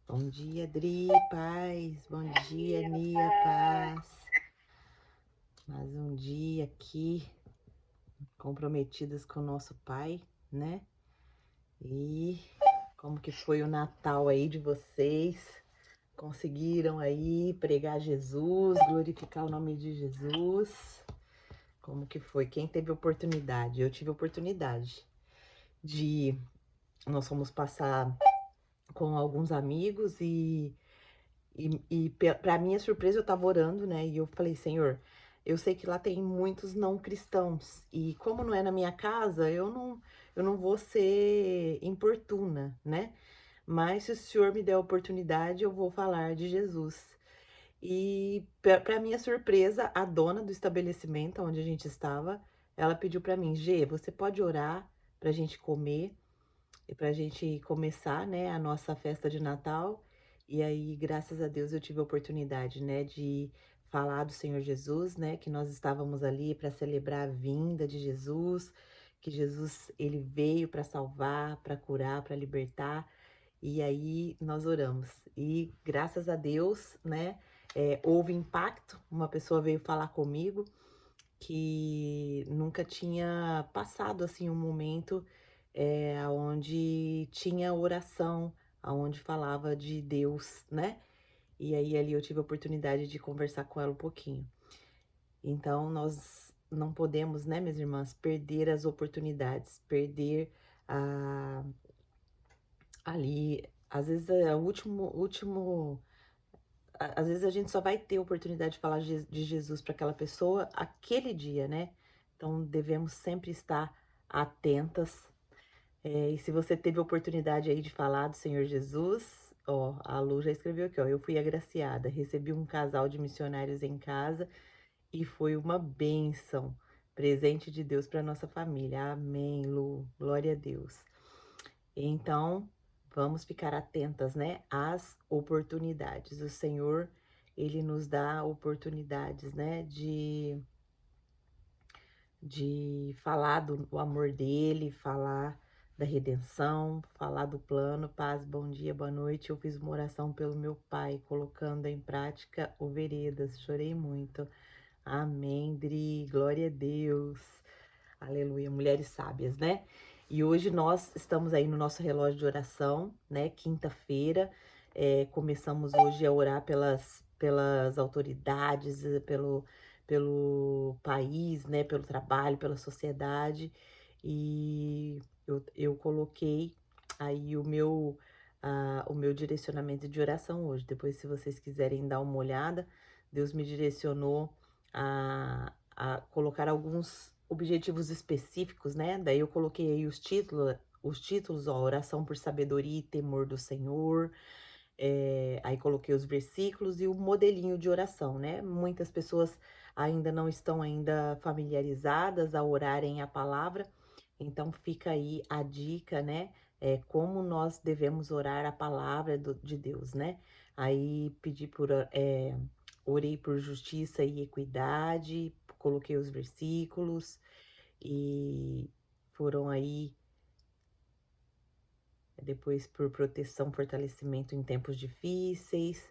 Bom dia, Dri, paz. Bom dia, Nia, paz. Mais um dia aqui, comprometidas com o nosso Pai, né? E como que foi o Natal aí de vocês? Conseguiram aí pregar Jesus, glorificar o nome de Jesus? Como que foi? Quem teve oportunidade? Eu tive oportunidade de... Nós fomos passar com alguns amigos e para minha surpresa, eu tava orando, né? E eu falei, Senhor, eu sei que lá tem muitos não cristãos. E como não é na minha casa, eu não vou ser importuna, né? Mas se o Senhor me der a oportunidade, eu vou falar de Jesus. E para minha surpresa, a dona do estabelecimento onde a gente estava, ela pediu para mim, Gê, você pode orar pra gente comer? E para a gente começar, né, a nossa festa de Natal. E aí, graças a Deus, eu tive a oportunidade, né, de falar do Senhor Jesus, né, que nós estávamos ali para celebrar a vinda de Jesus, que Jesus ele veio para salvar, para curar, para libertar. E aí nós oramos. E graças a Deus, né, houve impacto. Uma pessoa veio falar comigo que nunca tinha passado assim um momento onde tinha oração, aonde falava de Deus, né? E aí ali eu tive a oportunidade de conversar com ela um pouquinho. Então nós não podemos, né, minhas irmãs, perder as oportunidades, perder a ali, às vezes é o último às vezes a gente só vai ter oportunidade de falar de Jesus para aquela pessoa aquele dia, né? Então devemos sempre estar atentas. E se você teve a oportunidade aí de falar do Senhor Jesus, ó, a Lu já escreveu aqui, ó, eu fui agraciada, recebi um casal de missionários em casa e foi uma bênção, presente de Deus para nossa família. Amém, Lu, glória a Deus. Então, vamos ficar atentas, né, às oportunidades. O Senhor, ele nos dá oportunidades, né, de falar do amor dele, falar da redenção, falar do plano. Paz, bom dia, boa noite. Eu fiz uma oração pelo meu pai, colocando em prática o Veredas. Chorei muito. Amém, Dri, glória a Deus. Aleluia, mulheres sábias, né? E hoje nós estamos aí no nosso relógio de oração, né? Quinta-feira, começamos hoje a orar pelas autoridades, pelo país, né? Pelo trabalho, pela sociedade. E eu coloquei aí o meu direcionamento de oração hoje. Depois, se vocês quiserem dar uma olhada, Deus me direcionou a colocar alguns objetivos específicos, né? Daí eu coloquei aí os títulos, ó, oração por sabedoria e temor do Senhor. Aí coloquei os versículos e o modelinho de oração, né? Muitas pessoas ainda não estão ainda familiarizadas a orarem a palavra, então fica aí a dica, né? Como nós devemos orar a palavra de Deus, né? Aí orei por justiça e equidade, coloquei os versículos e foram aí depois por proteção, fortalecimento em tempos difíceis,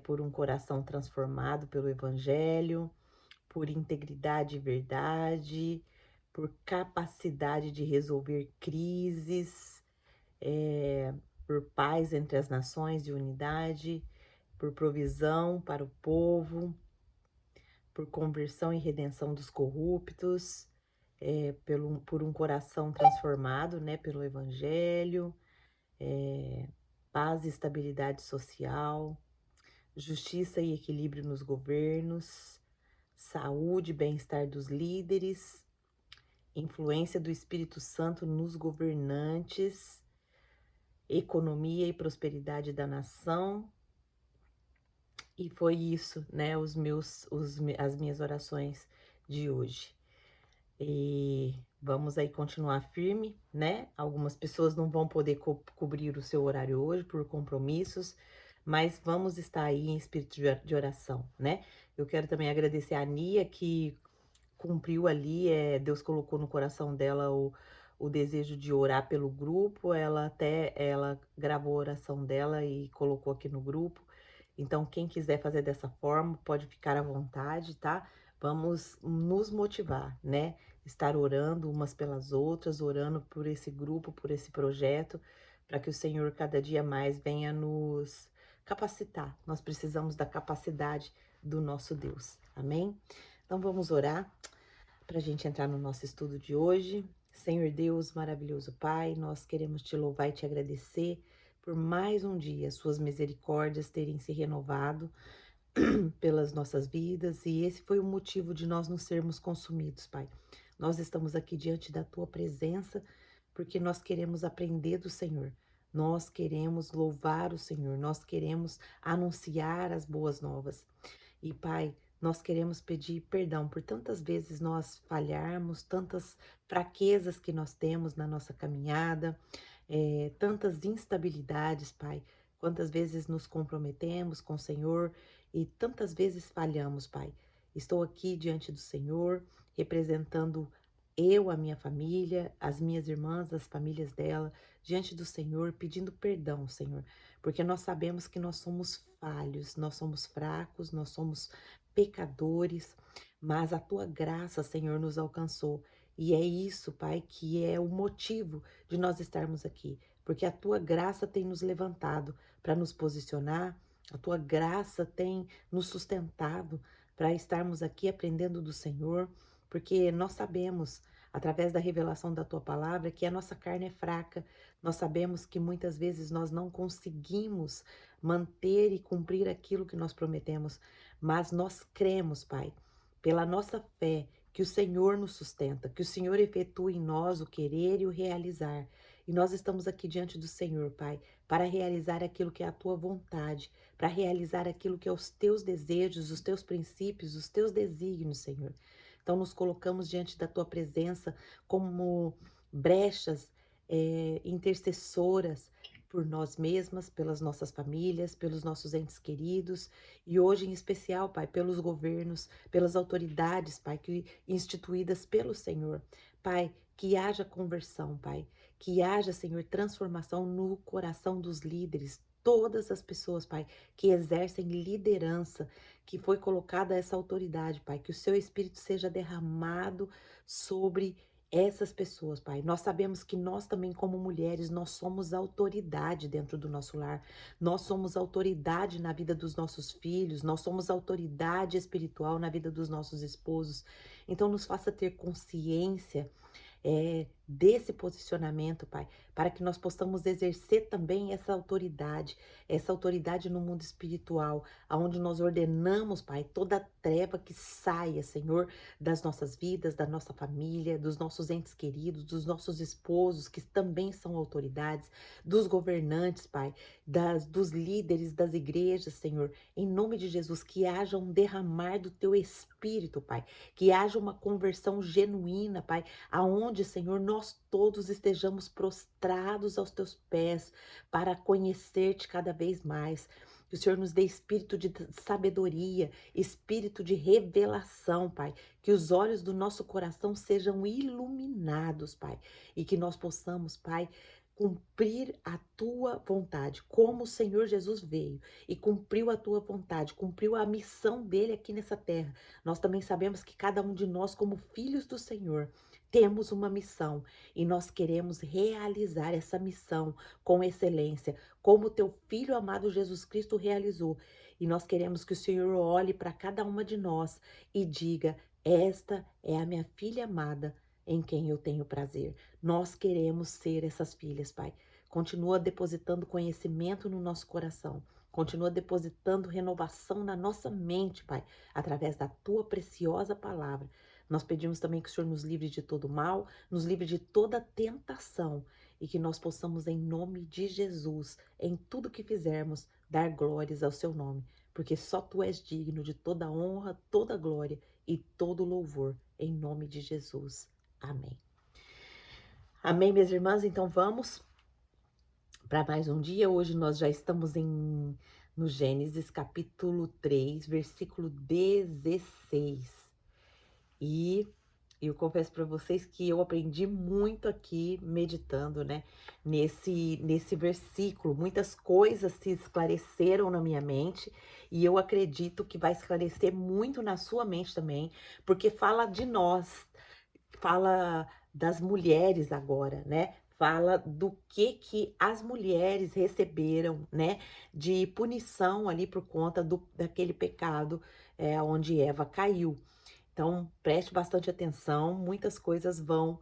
por um coração transformado pelo Evangelho, por integridade e verdade, por capacidade de resolver crises, por paz entre as nações e unidade, por provisão para o povo, por conversão e redenção dos corruptos, por um coração transformado, né, pelo Evangelho, paz e estabilidade social, justiça e equilíbrio nos governos, saúde e bem-estar dos líderes, influência do Espírito Santo nos governantes, economia e prosperidade da nação. E foi isso, né, as minhas orações de hoje. E vamos aí continuar firme, né? Algumas pessoas não vão poder cobrir o seu horário hoje por compromissos, mas vamos estar aí em espírito de oração, né? Eu quero também agradecer a Nia, que cumpriu ali, Deus colocou no coração dela o desejo de orar pelo grupo, ela gravou a oração dela e colocou aqui no grupo. Então, quem quiser fazer dessa forma, pode ficar à vontade, tá? Vamos nos motivar, né? Estar orando umas pelas outras, orando por esse grupo, por esse projeto, para que o Senhor cada dia mais venha nos capacitar. Nós precisamos da capacidade do nosso Deus. Amém? Então vamos orar para a gente entrar no nosso estudo de hoje. Senhor Deus, maravilhoso Pai, nós queremos te louvar e te agradecer por mais um dia, suas misericórdias terem se renovado pelas nossas vidas, e esse foi o motivo de nós não sermos consumidos, Pai. Nós estamos aqui diante da tua presença porque nós queremos aprender do Senhor. Nós queremos louvar o Senhor, nós queremos anunciar as boas novas. E, Pai, nós queremos pedir perdão por tantas vezes nós falharmos, tantas fraquezas que nós temos na nossa caminhada, tantas instabilidades, Pai. Quantas vezes nos comprometemos com o Senhor e tantas vezes falhamos, Pai. Estou aqui diante do Senhor, representando eu, a minha família, as minhas irmãs, as famílias dela, diante do Senhor, pedindo perdão, Senhor, porque nós sabemos que nós somos falhos, nós somos fracos, nós somos pecadores, mas a tua graça, Senhor, nos alcançou. E é isso, Pai, que é o motivo de nós estarmos aqui, porque a tua graça tem nos levantado para nos posicionar, a tua graça tem nos sustentado para estarmos aqui aprendendo do Senhor, porque nós sabemos, através da revelação da tua palavra, que a nossa carne é fraca. Nós sabemos que muitas vezes nós não conseguimos manter e cumprir aquilo que nós prometemos, mas nós cremos, Pai, pela nossa fé, que o Senhor nos sustenta, que o Senhor efetua em nós o querer e o realizar. E nós estamos aqui diante do Senhor, Pai, para realizar aquilo que é a tua vontade, para realizar aquilo que é os teus desejos, os teus princípios, os teus desígnios, Senhor. Então nos colocamos diante da tua presença como brechas, intercessoras por nós mesmas, pelas nossas famílias, pelos nossos entes queridos e hoje em especial, Pai, pelos governos, pelas autoridades, Pai, que instituídas pelo Senhor. Pai, que haja conversão, Pai, que haja, Senhor, transformação no coração dos líderes, todas as pessoas, Pai, que exercem liderança, que foi colocada essa autoridade, Pai, que o seu Espírito seja derramado sobre essas pessoas, Pai. Nós sabemos que nós também, como mulheres, nós somos autoridade dentro do nosso lar, nós somos autoridade na vida dos nossos filhos, nós somos autoridade espiritual na vida dos nossos esposos. Então, nos faça ter consciência desse posicionamento, Pai, para que nós possamos exercer também essa autoridade no mundo espiritual, aonde nós ordenamos, Pai, toda treva que saia, Senhor, das nossas vidas, da nossa família, dos nossos entes queridos, dos nossos esposos, que também são autoridades, dos governantes, Pai, dos líderes das igrejas, Senhor, em nome de Jesus, que haja um derramar do Teu Espírito, Pai, que haja uma conversão genuína, Pai, aonde, Senhor, nós todos estejamos prostrados aos teus pés para conhecer-te cada vez mais. Que o Senhor nos dê espírito de sabedoria, espírito de revelação, Pai. Que os olhos do nosso coração sejam iluminados, Pai. E que nós possamos, Pai, cumprir a tua vontade, como o Senhor Jesus veio e cumpriu a tua vontade, cumpriu a missão dele aqui nessa terra. Nós também sabemos que cada um de nós, como filhos do Senhor, temos uma missão e nós queremos realizar essa missão com excelência, como teu filho amado Jesus Cristo realizou. E nós queremos que o Senhor olhe para cada uma de nós e diga: esta é a minha filha amada, em quem eu tenho prazer. Nós queremos ser essas filhas, Pai. Continua depositando conhecimento no nosso coração. Continua depositando renovação na nossa mente, Pai, através da tua preciosa palavra. Nós pedimos também que o Senhor nos livre de todo mal, nos livre de toda tentação e que nós possamos, em nome de Jesus, em tudo que fizermos, dar glórias ao seu nome, porque só tu és digno de toda honra, toda glória e todo louvor, em nome de Jesus. Amém. Amém, minhas irmãs? Então vamos para mais um dia. Hoje nós já estamos no Gênesis capítulo 3, versículo 16. E E eu confesso para vocês que eu aprendi muito aqui meditando, né, nesse versículo. Muitas coisas se esclareceram na minha mente e eu acredito que vai esclarecer muito na sua mente também, porque fala de nós, fala das mulheres agora, né? Fala do que as mulheres receberam, né, de punição ali por conta daquele pecado onde Eva caiu. Então, preste bastante atenção, muitas coisas vão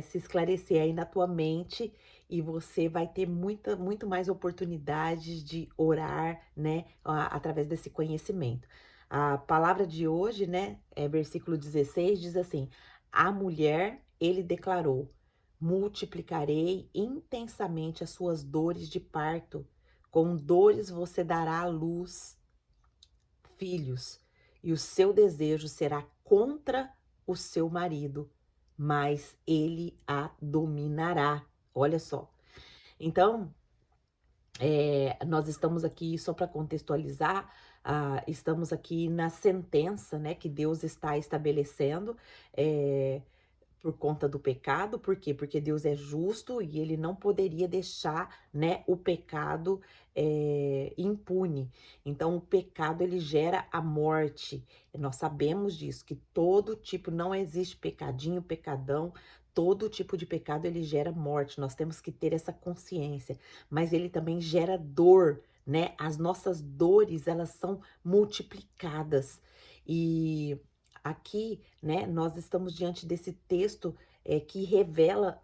se esclarecer aí na tua mente e você vai ter muito mais oportunidades de orar, né, através desse conhecimento. A palavra de hoje, né, versículo 16, diz assim: a mulher, ele declarou, multiplicarei intensamente as suas dores de parto, com dores você dará à luz filhos, e o seu desejo será contra o seu marido, mas ele a dominará. Olha só. Então, nós estamos aqui, só para contextualizar, estamos aqui na sentença, né, que Deus está estabelecendo, é, por conta do pecado. Por quê? Porque Deus é justo e ele não poderia deixar, né, o pecado impune. Então, o pecado, ele gera a morte. Nós sabemos disso, que todo tipo, não existe pecadinho, pecadão, todo tipo de pecado, ele gera morte. Nós temos que ter essa consciência, mas ele também gera dor, né? As nossas dores, elas são multiplicadas. E aqui, né, nós estamos diante desse texto que revela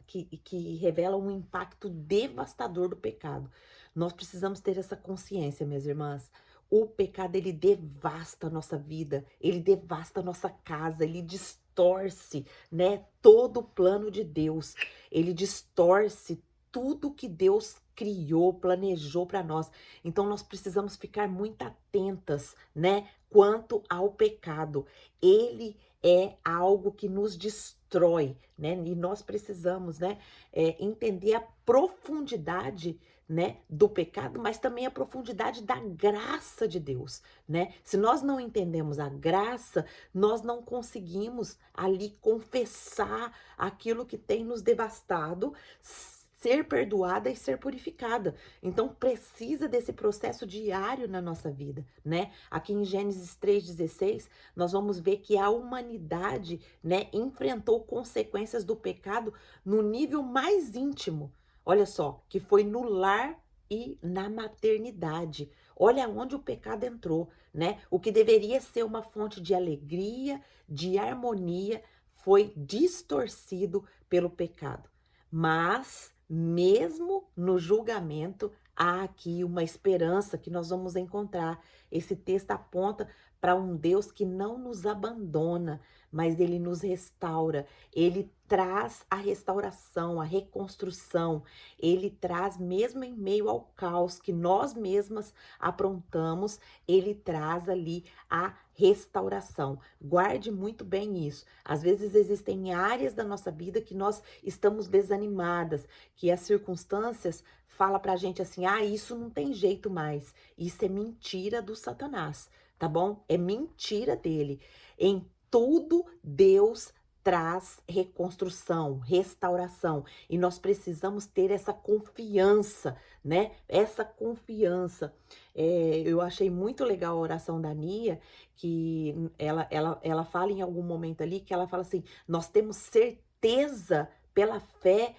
um impacto devastador do pecado. Nós precisamos ter essa consciência, minhas irmãs. O pecado, ele devasta a nossa vida, ele devasta a nossa casa, ele distorce, né, todo o plano de Deus. Ele distorce tudo que Deus criou, planejou para nós. Então nós precisamos ficar muito atentas, né, quanto ao pecado. Ele é algo que nos destrói, né? E nós precisamos, né, entender a profundidade, né, do pecado, mas também a profundidade da graça de Deus, né? Se nós não entendemos a graça, nós não conseguimos ali confessar aquilo que tem nos devastado, ser perdoada e ser purificada. Então precisa desse processo diário na nossa vida, né? Aqui em Gênesis 3:16, nós vamos ver que a humanidade, né, enfrentou consequências do pecado no nível mais íntimo. Olha só, que foi no lar e na maternidade. Olha onde o pecado entrou, né? O que deveria ser uma fonte de alegria, de harmonia, foi distorcido pelo pecado. Mas, mesmo no julgamento, há aqui uma esperança que nós vamos encontrar. Esse texto aponta para um Deus que não nos abandona, mas ele nos restaura. Ele traz a restauração, a reconstrução. Ele traz, mesmo em meio ao caos que nós mesmas aprontamos, ele traz ali a restauração. Guarde muito bem isso. Às vezes existem áreas da nossa vida que nós estamos desanimadas, que as circunstâncias falam pra gente assim: ah, isso não tem jeito mais. Isso é mentira do Satanás, tá bom? É mentira dele. Em tudo, Deus traz reconstrução, restauração. E nós precisamos ter essa confiança, né? Essa confiança. Eu achei muito legal a oração da Nia, que ela fala em algum momento ali, que ela fala assim: nós temos certeza pela fé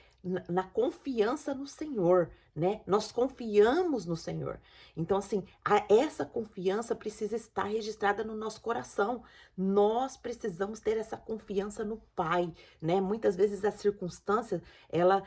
na confiança no Senhor, né? Nós confiamos no Senhor. Então, assim, essa confiança precisa estar registrada no nosso coração. Nós precisamos ter essa confiança no Pai, né? Muitas vezes as circunstâncias, ela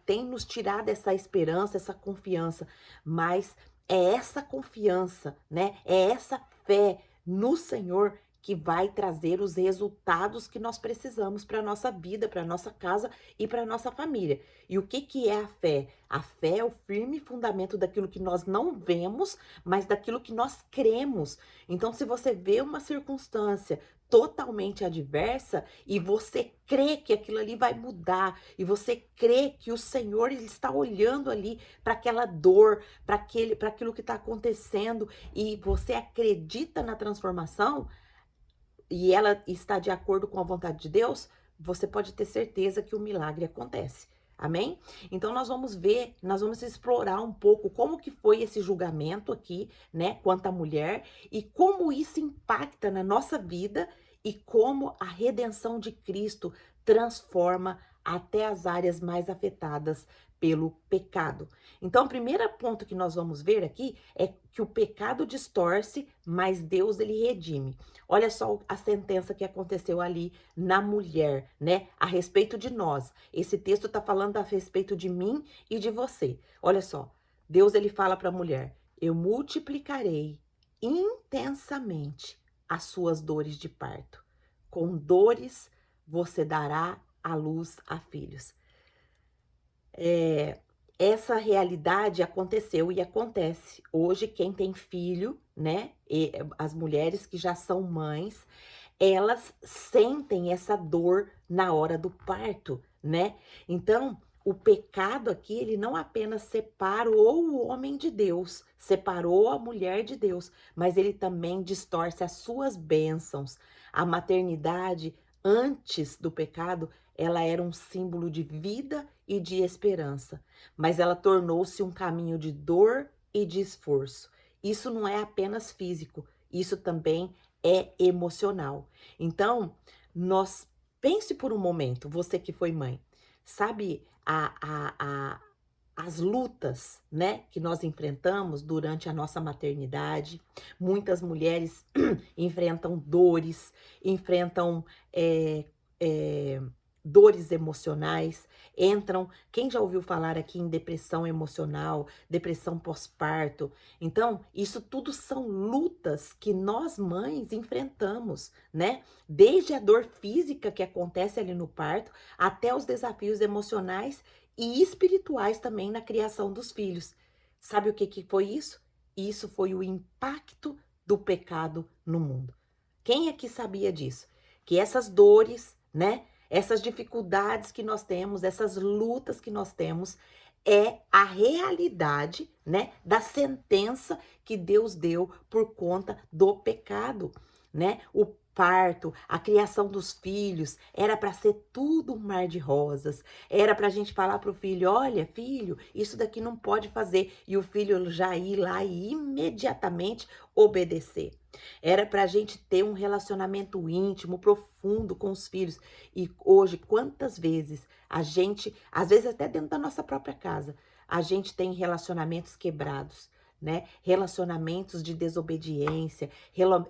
tem nos tirado essa esperança, essa confiança, mas é essa confiança, né? É essa fé no Senhor que vai trazer os resultados que nós precisamos para a nossa vida, para a nossa casa e para a nossa família. E o que é a fé? A fé é o firme fundamento daquilo que nós não vemos, mas daquilo que nós cremos. Então, se você vê uma circunstância totalmente adversa e você crê que aquilo ali vai mudar, e você crê que o Senhor, ele está olhando ali para aquela dor, para aquilo que está acontecendo, e você acredita na transformação, e ela está de acordo com a vontade de Deus, você pode ter certeza que o milagre acontece. Amém? Então nós vamos ver, nós vamos explorar um pouco como que foi esse julgamento aqui, né, quanto à mulher e como isso impacta na nossa vida e como a redenção de Cristo transforma até as áreas mais afetadas pelo pecado. Então, o primeiro ponto que nós vamos ver aqui é que o pecado distorce, mas Deus ele redime. Olha só a sentença que aconteceu ali na mulher, né? A respeito de nós. Esse texto está falando a respeito de mim e de você. Olha só, Deus ele fala para a mulher: eu multiplicarei intensamente as suas dores de parto. Com dores você dará à luz a filhos. Essa realidade aconteceu e acontece. Hoje, quem tem filho, né? E as mulheres que já são mães, elas sentem essa dor na hora do parto, né? Então, o pecado aqui, ele não apenas separou o homem de Deus, separou a mulher de Deus, mas ele também distorce as suas bênçãos. A maternidade, antes do pecado, ela era um símbolo de vida e de esperança, mas ela tornou-se um caminho de dor e de esforço. Isso não é apenas físico, isso também é emocional. Então, pense por um momento, você que foi mãe, sabe as lutas, né, que nós enfrentamos durante a nossa maternidade. Muitas mulheres enfrentam dores, enfrentam dores emocionais, entram. Quem já ouviu falar aqui em depressão emocional, depressão pós-parto? Então, isso tudo são lutas que nós mães enfrentamos, né? Desde a dor física que acontece ali no parto, até os desafios emocionais e espirituais também na criação dos filhos. Sabe o que foi isso? Isso foi o impacto do pecado no mundo. Quem aqui sabia disso? Que essas dores, né? Essas dificuldades que nós temos, essas lutas que nós temos, é a realidade, né, da sentença que Deus deu por conta do pecado, né? O parto, a criação dos filhos, era para ser tudo um mar de rosas. Era para a gente falar para o filho: olha, filho, isso daqui não pode fazer. E o filho já ir lá e imediatamente obedecer. Era para a gente ter um relacionamento íntimo, profundo com os filhos. E hoje, quantas vezes a gente, às vezes até dentro da nossa própria casa, a gente tem relacionamentos quebrados, né? Relacionamentos de desobediência,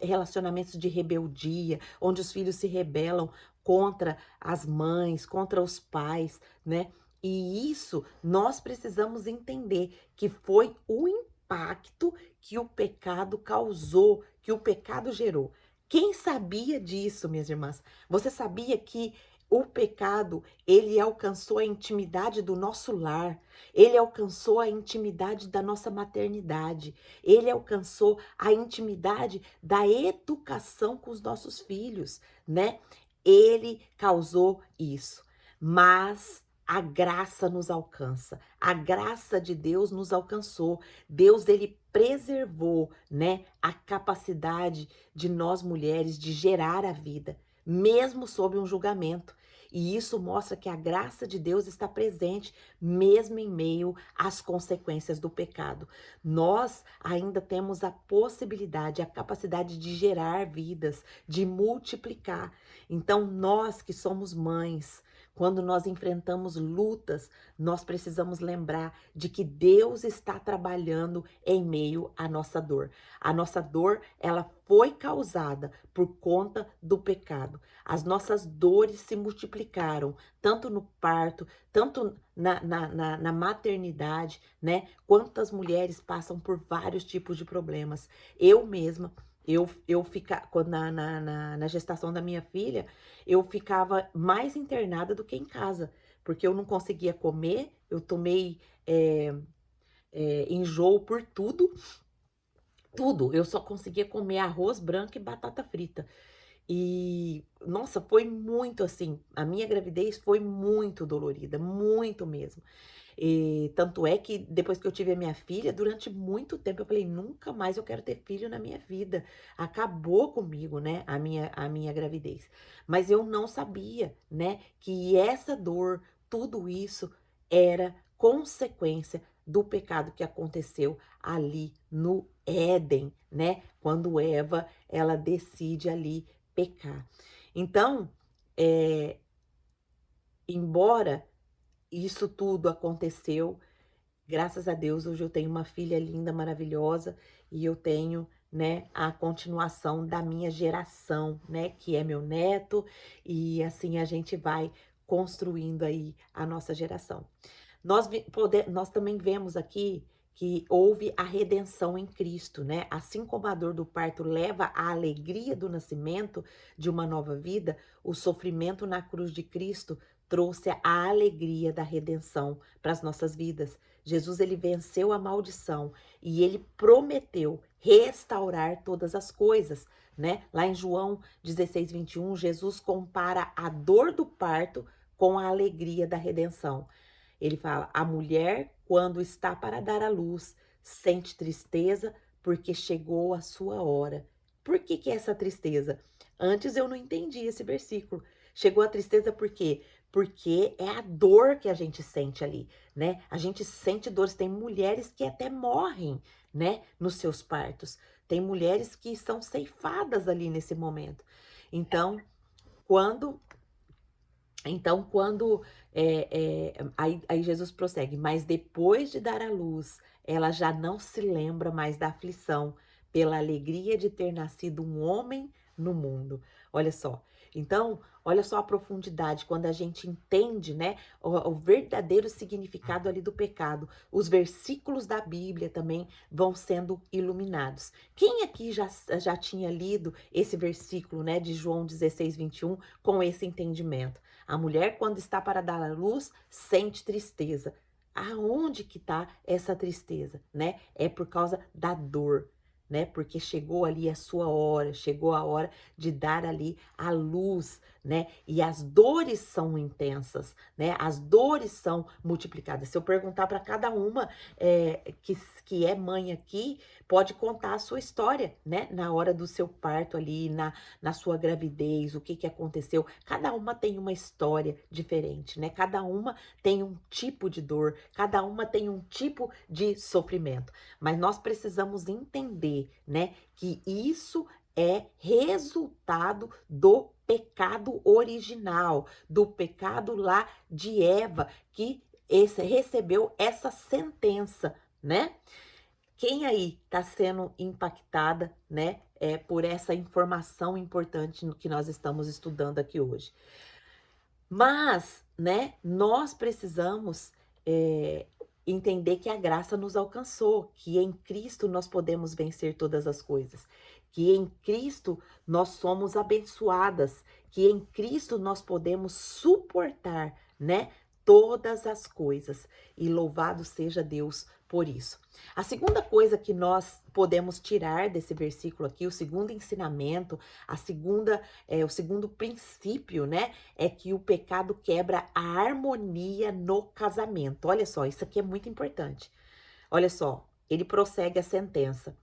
relacionamentos de rebeldia, onde os filhos se rebelam contra as mães, contra os pais, né? E isso nós precisamos entender que foi o impacto que o pecado causou, que o pecado gerou. Quem sabia disso, minhas irmãs? Você sabia que o pecado, ele alcançou a intimidade do nosso lar, ele alcançou a intimidade da nossa maternidade, ele alcançou a intimidade da educação com os nossos filhos, né? Ele causou isso, mas a graça nos alcança, a graça de Deus nos alcançou. Deus, ele preservou, né, a capacidade de nós mulheres de gerar a vida, mesmo sob um julgamento. E isso mostra que a graça de Deus está presente, mesmo em meio às consequências do pecado. Nós ainda temos a possibilidade, a capacidade de gerar vidas, de multiplicar. Então, nós que somos mães, quando nós enfrentamos lutas, nós precisamos lembrar de que Deus está trabalhando em meio à nossa dor. A nossa dor, ela foi causada por conta do pecado. As nossas dores se multiplicaram, tanto no parto, tanto na maternidade, né? Quantas mulheres passam por vários tipos de problemas. Eu mesma, na gestação da minha filha, eu ficava mais internada do que em casa, porque eu não conseguia comer, eu tomei enjoo por tudo, eu só conseguia comer arroz branco e batata frita. E, nossa, foi muito assim, a minha gravidez foi muito dolorida, muito mesmo. E tanto é que depois que eu tive a minha filha, durante muito tempo eu falei, nunca mais eu quero ter filho na minha vida. Acabou comigo, né, a minha gravidez. Mas eu não sabia, né, que essa dor, tudo isso era consequência do pecado que aconteceu ali no Éden, né? Quando Eva, ela decide ali pecar. Então, é, embora isso tudo aconteceu, graças a Deus, hoje eu tenho uma filha linda, maravilhosa, e eu tenho, né, a continuação da minha geração, né, que é meu neto, e assim a gente vai construindo aí a nossa geração. Nós também vemos aqui que houve a redenção em Cristo, né? Assim como a dor do parto leva à alegria do nascimento de uma nova vida, o sofrimento na cruz de Cristo trouxe a alegria da redenção para as nossas vidas. Jesus, ele venceu a maldição e ele prometeu restaurar todas as coisas, né? Lá em João 16:21, Jesus compara a dor do parto com a alegria da redenção. Ele fala: a mulher, quando está para dar à luz, sente tristeza porque chegou a sua hora. Por que que é essa tristeza? Antes eu não entendi esse versículo. Chegou a tristeza por quê? Porque é a dor que a gente sente ali, né? A gente sente dores. Tem mulheres que até morrem, né, nos seus partos. Tem mulheres que são ceifadas ali nesse momento. Então, quando aí Jesus prossegue, mas depois de dar à luz, ela já não se lembra mais da aflição, pela alegria de ter nascido um homem no mundo. Olha só. Então, olha só a profundidade, quando a gente entende, né, o verdadeiro significado ali do pecado. Os versículos da Bíblia também vão sendo iluminados. Quem aqui já tinha lido esse versículo, né, de João 16:21, com esse entendimento? A mulher, quando está para dar à luz, sente tristeza. Aonde que está essa tristeza, né? É por causa da dor, né? Porque chegou ali a sua hora, chegou a hora de dar ali a luz, né? E as dores são intensas, né? As dores são multiplicadas. Se eu perguntar para cada uma que é mãe aqui, pode contar a sua história, né? Na hora do seu parto ali, na sua gravidez, o que que aconteceu. Cada uma tem uma história diferente, né? Cada uma tem um tipo de dor, cada uma tem um tipo de sofrimento. Mas nós precisamos entender, né, que isso é resultado do pecado original, do pecado lá de Eva, que recebeu essa sentença, né? Quem aí está sendo impactada, né, por essa informação importante que nós estamos estudando aqui hoje? Mas, né, nós precisamos entender que a graça nos alcançou, que em Cristo nós podemos vencer todas as coisas, que em Cristo nós somos abençoadas, que em Cristo nós podemos suportar, né, todas as coisas. E louvado seja Deus por isso. A segunda coisa que nós podemos tirar desse versículo aqui, o segundo ensinamento, o segundo princípio, né, é que o pecado quebra a harmonia no casamento. Olha só, isso aqui é muito importante. Olha só, ele prossegue a sentença.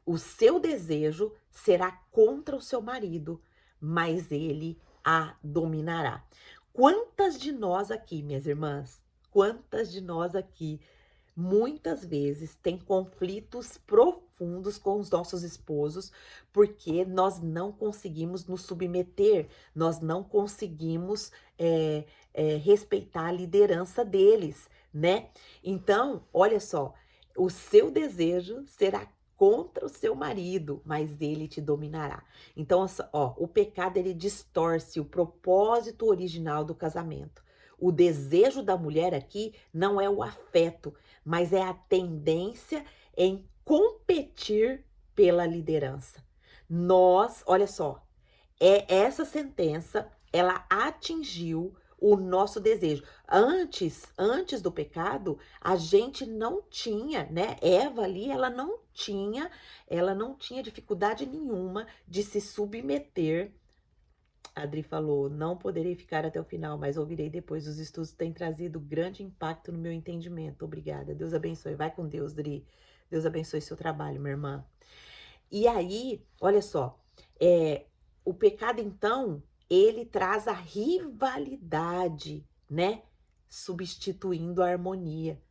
O seu desejo será contra o seu marido, mas ele a dominará. Quantas de nós aqui, minhas irmãs, quantas de nós aqui muitas vezes tem conflitos profundos com os nossos esposos, porque nós não conseguimos nos submeter, nós não conseguimos respeitar a liderança deles, né? Então, olha só, o seu desejo será contra o seu marido, mas ele te dominará. Então, ó, o pecado ele distorce o propósito original do casamento. O desejo da mulher aqui não é o afeto, mas é a tendência em competir pela liderança. Olha só, essa sentença, ela atingiu o nosso desejo. Antes do pecado, a gente não tinha, né? Eva ali, ela não tinha dificuldade nenhuma de se submeter A Adri falou, não poderei ficar até o final, mas ouvirei depois. Os estudos têm trazido grande impacto no meu entendimento. Obrigada. Deus abençoe. Vai com Deus, Adri. Deus abençoe seu trabalho, minha irmã. E aí, olha só, o pecado, então, ele traz a rivalidade, né? Substituindo a harmonia.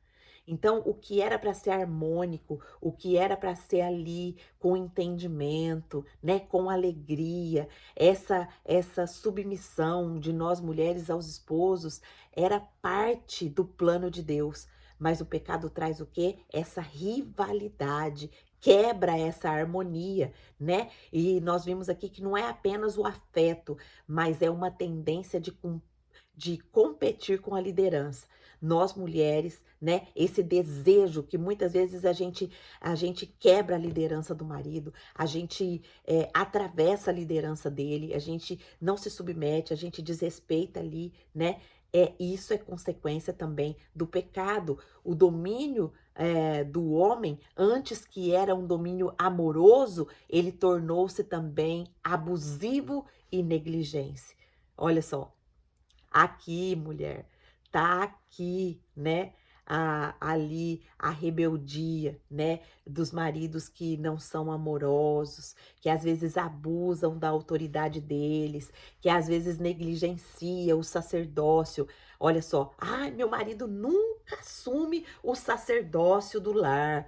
Então, o que era para ser harmônico, o que era para ser ali com entendimento, né, com alegria, essa submissão de nós mulheres aos esposos era parte do plano de Deus. Mas o pecado traz o quê? Essa rivalidade, quebra essa harmonia, né? E nós vimos aqui que não é apenas o afeto, mas é uma tendência de competir com a liderança. Nós mulheres, né, esse desejo que muitas vezes a gente quebra a liderança do marido, a gente atravessa a liderança dele, a gente não se submete, a gente desrespeita ali, né? Isso é consequência também do pecado. O domínio do homem, antes que era um domínio amoroso, ele tornou-se também abusivo e negligente. Olha só, aqui, mulher, tá aqui, né? Ali a rebeldia, né? Dos maridos que não são amorosos, que às vezes abusam da autoridade deles, que às vezes negligencia o sacerdócio. Olha só, ai, meu marido nunca assume o sacerdócio do lar.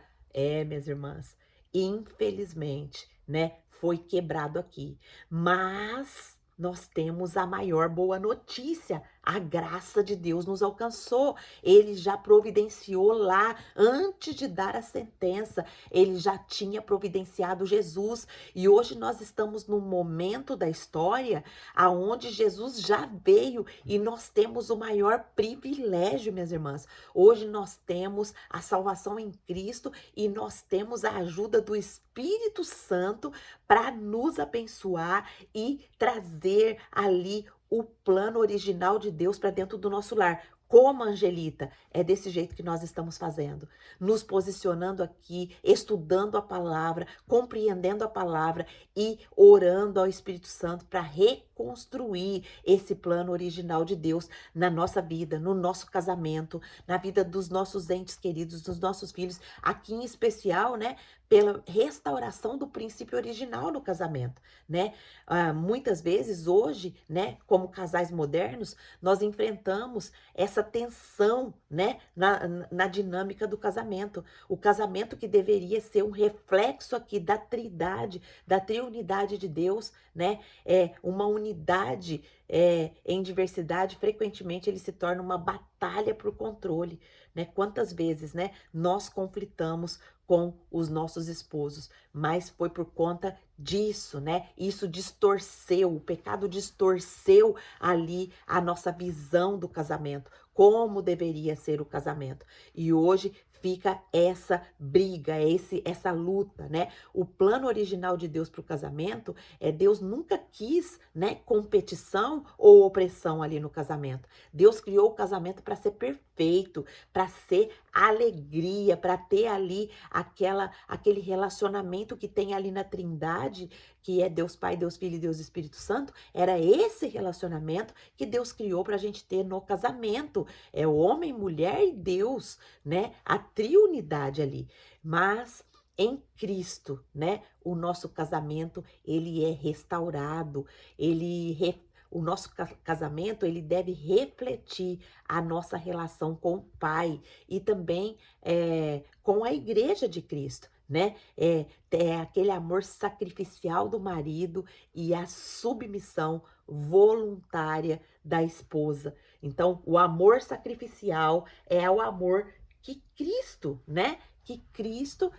Minhas irmãs, infelizmente, né? Foi quebrado aqui. Mas nós temos a maior boa notícia. A graça de Deus nos alcançou. Ele já providenciou lá, antes de dar a sentença, ele já tinha providenciado Jesus. E hoje nós estamos num momento da história aonde Jesus já veio e nós temos o maior privilégio, minhas irmãs. Hoje nós temos a salvação em Cristo e nós temos a ajuda do Espírito Santo para nos abençoar e trazer ali o plano original de Deus para dentro do nosso lar. Como Angelita, é desse jeito que nós estamos fazendo, nos posicionando aqui, estudando a palavra, compreendendo a palavra e orando ao Espírito Santo para reconstruir esse plano original de Deus na nossa vida, no nosso casamento, na vida dos nossos entes queridos, dos nossos filhos, aqui em especial, né, pela restauração do princípio original no casamento, né? Muitas vezes hoje, né, como casais modernos, nós enfrentamos essa tensão, né, na dinâmica do casamento. O casamento que deveria ser um reflexo aqui da trindade, da triunidade de Deus, né, uma unidade em diversidade, frequentemente ele se torna uma batalha por controle, né? Quantas vezes, né, nós conflitamos com os nossos esposos, mas foi por conta disso, né? Isso distorceu, o pecado distorceu ali a nossa visão do casamento, como deveria ser o casamento. E hoje fica essa briga, essa luta, né? O plano original de Deus para o casamento Deus nunca quis, né, competição ou opressão ali no casamento. Deus criou o casamento para ser perfeito, para ser alegria, para ter ali aquele relacionamento que tem ali na Trindade, que é Deus Pai, Deus Filho e Deus Espírito Santo. Era esse relacionamento que Deus criou para a gente ter no casamento. É o homem, mulher e Deus, né? A triunidade ali. Mas em Cristo, né? O nosso casamento, ele é restaurado, o nosso casamento, ele deve refletir a nossa relação com o Pai e também com a Igreja de Cristo, né? É aquele amor sacrificial do marido e a submissão voluntária da esposa. Então, o amor sacrificial é o amor que Cristo, né? Que Cristo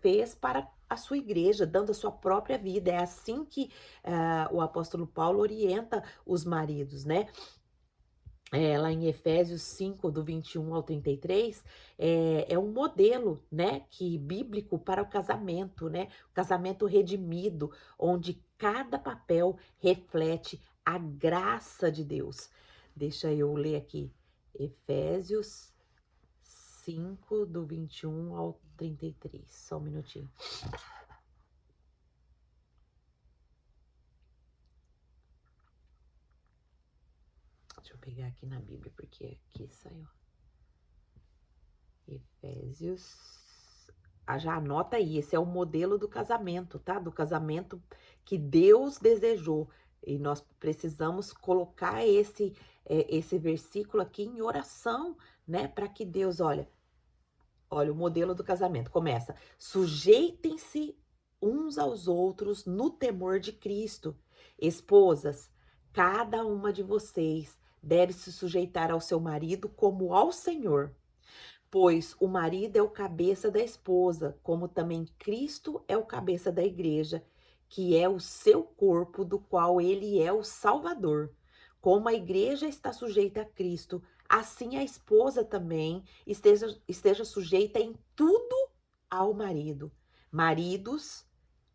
fez para a sua igreja, dando a sua própria vida. É assim que o apóstolo Paulo orienta os maridos, né? Lá em Efésios 5, do 21 ao 33, é um modelo, né, bíblico para o casamento, né? O casamento redimido, onde cada papel reflete a graça de Deus. Deixa eu ler aqui. Efésios 5, do 21 ao 33. Só um minutinho. Deixa eu pegar aqui na Bíblia, porque aqui saiu. Efésios. Já anota aí, esse é o modelo do casamento, tá? Do casamento que Deus desejou. E nós precisamos colocar esse versículo aqui em oração, né? Para que Deus, olha, o modelo do casamento. Começa: sujeitem-se uns aos outros no temor de Cristo. Esposas, cada uma de vocês deve se sujeitar ao seu marido como ao Senhor. Pois o marido é o cabeça da esposa, como também Cristo é o cabeça da igreja, que é o seu corpo, do qual ele é o Salvador. Como a igreja está sujeita a Cristo, assim a esposa também esteja sujeita em tudo ao marido. Maridos,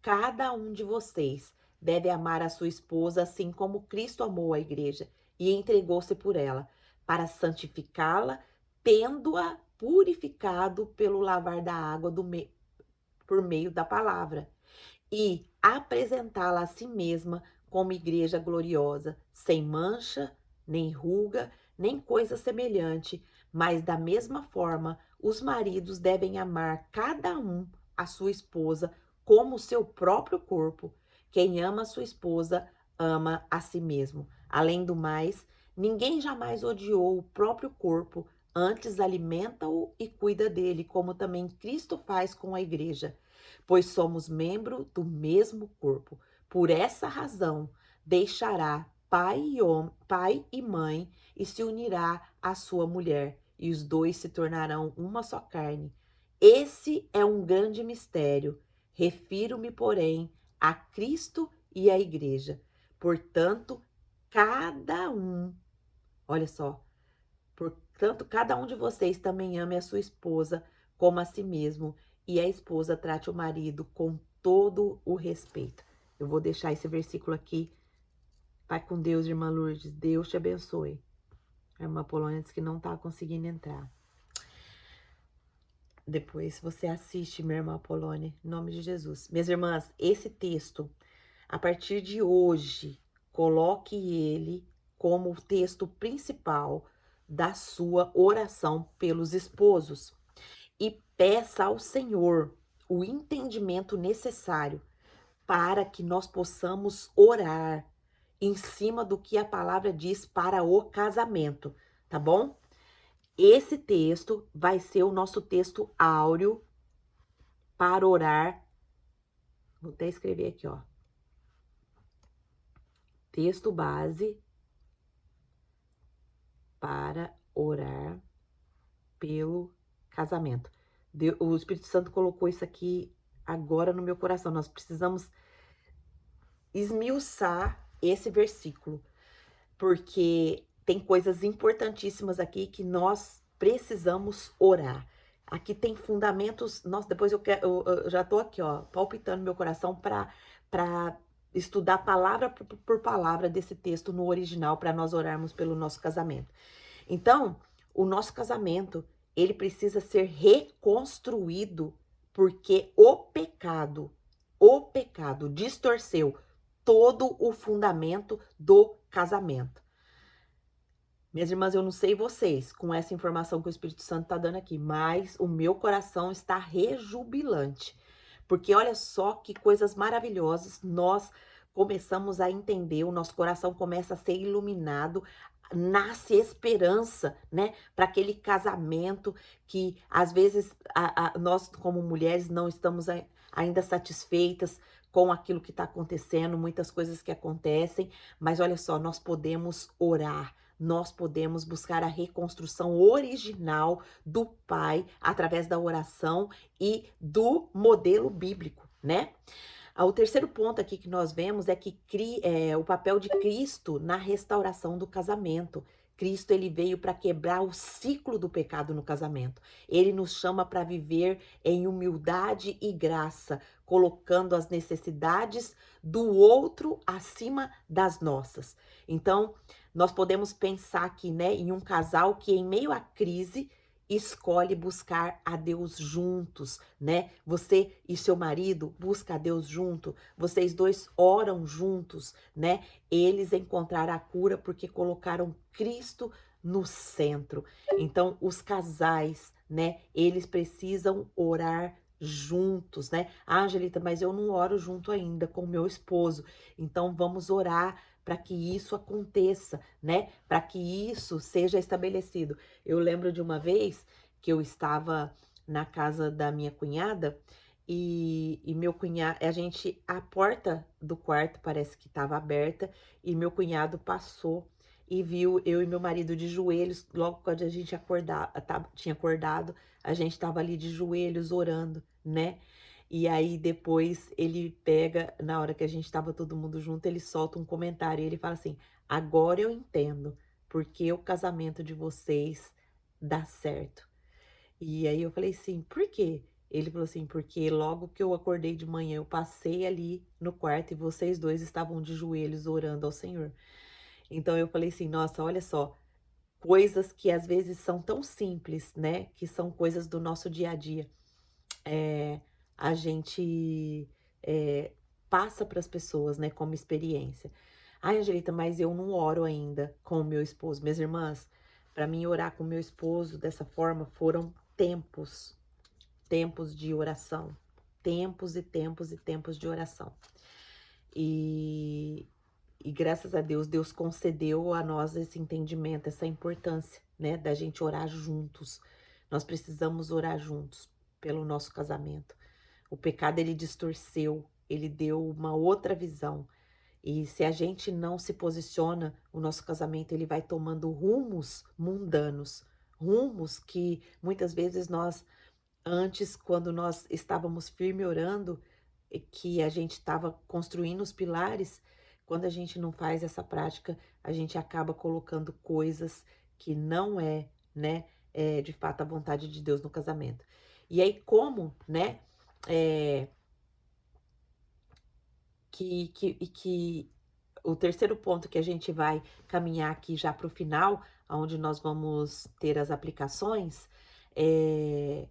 cada um de vocês deve amar a sua esposa assim como Cristo amou a igreja e entregou-se por ela, para santificá-la, tendo-a purificado pelo lavar da água por meio da palavra, e apresentá-la a si mesma como igreja gloriosa, sem mancha, nem ruga, nem coisa semelhante, mas da mesma forma, os maridos devem amar cada um a sua esposa como o seu próprio corpo. Quem ama a sua esposa, ama a si mesmo. Além do mais, ninguém jamais odiou o próprio corpo, antes alimenta-o e cuida dele, como também Cristo faz com a igreja, pois somos membro do mesmo corpo. Por essa razão, deixará pai e mãe e se unirá à sua mulher, e os dois se tornarão uma só carne. Esse é um grande mistério. Refiro-me, porém, a Cristo e à igreja. Portanto, olha só, portanto, cada um de vocês também ame a sua esposa como a si mesmo, e a esposa trate o marido com todo o respeito. Eu vou deixar esse versículo aqui. Vai com Deus, irmã Lourdes. Deus te abençoe. A irmã Polônia disse que não tá conseguindo entrar. Depois você assiste, minha irmã Polônia, em nome de Jesus. Minhas irmãs, esse texto, a partir de hoje, coloque ele como o texto principal da sua oração pelos esposos e peça ao Senhor o entendimento necessário para que nós possamos orar em cima do que a palavra diz para o casamento, tá bom? Esse texto vai ser o nosso texto áureo para orar. Vou até escrever aqui, ó. Texto base para orar pelo casamento. O Espírito Santo colocou isso aqui agora no meu coração. Nós precisamos esmiuçar esse versículo, porque tem coisas importantíssimas aqui que nós precisamos orar. Aqui tem fundamentos. Nossa, depois eu já tô aqui, ó, palpitando meu coração para estudar palavra por palavra desse texto no original, para nós orarmos pelo nosso casamento. Então, o nosso casamento, ele precisa ser reconstruído, porque o pecado distorceu todo o fundamento do casamento. Minhas irmãs, eu não sei vocês, com essa informação que o Espírito Santo está dando aqui, mas o meu coração está rejubilante. Porque olha só que coisas maravilhosas nós começamos a entender, o nosso coração começa a ser iluminado, nasce esperança, né, para aquele casamento que às vezes nós como mulheres não estamos ainda satisfeitas com aquilo que está acontecendo, muitas coisas que acontecem, mas olha só, nós podemos orar, nós podemos buscar a reconstrução original do Pai através da oração e do modelo bíblico, né? O terceiro ponto aqui que nós vemos é que o papel de Cristo na restauração do casamento. Cristo, ele veio para quebrar o ciclo do pecado no casamento. Ele nos chama para viver em humildade e graça, colocando as necessidades do outro acima das nossas. Então, nós podemos pensar aqui, né, em um casal que em meio à crise escolhe buscar a Deus juntos, né? Você e seu marido buscam a Deus junto, vocês dois oram juntos, né? Eles encontraram a cura porque colocaram Cristo no centro. Então, os casais, né? Eles precisam orar juntos, né? Ah, Angelita, mas eu não oro junto ainda com o meu esposo. Então, vamos orar para que isso aconteça, né? Para que isso seja estabelecido. Eu lembro de uma vez que eu estava na casa da minha cunhada e meu cunhado, a porta do quarto parece que estava aberta e meu cunhado passou e viu eu e meu marido de joelhos. Logo quando a gente tinha acordado, a gente estava ali de joelhos orando, né? E aí depois ele pega, na hora que a gente estava todo mundo junto, ele solta um comentário e ele fala assim: agora eu entendo porque o casamento de vocês dá certo. E aí eu falei assim, por quê? Ele falou assim, porque logo que eu acordei de manhã, eu passei ali no quarto e vocês dois estavam de joelhos orando ao Senhor. Então eu falei assim, nossa, olha só, coisas que às vezes são tão simples, né? Que são coisas do nosso dia a dia. A gente passa para as pessoas, né, como experiência. Ai, Angelita, mas eu não oro ainda com o meu esposo. Minhas irmãs, para mim orar com o meu esposo dessa forma foram tempos de oração. Tempos e tempos e tempos de oração. E graças a Deus, Deus concedeu a nós esse entendimento, essa importância, né, da gente orar juntos. Nós precisamos orar juntos pelo nosso casamento. O pecado, ele distorceu, ele deu uma outra visão. E se a gente não se posiciona, o nosso casamento, ele vai tomando rumos mundanos. Rumos que muitas vezes nós, antes, quando nós estávamos firme orando, que a gente estava construindo os pilares, quando a gente não faz essa prática, a gente acaba colocando coisas que não né, de fato a vontade de Deus no casamento. E aí como, né, que o terceiro ponto que a gente vai caminhar aqui já para o final, onde nós vamos ter as aplicações, é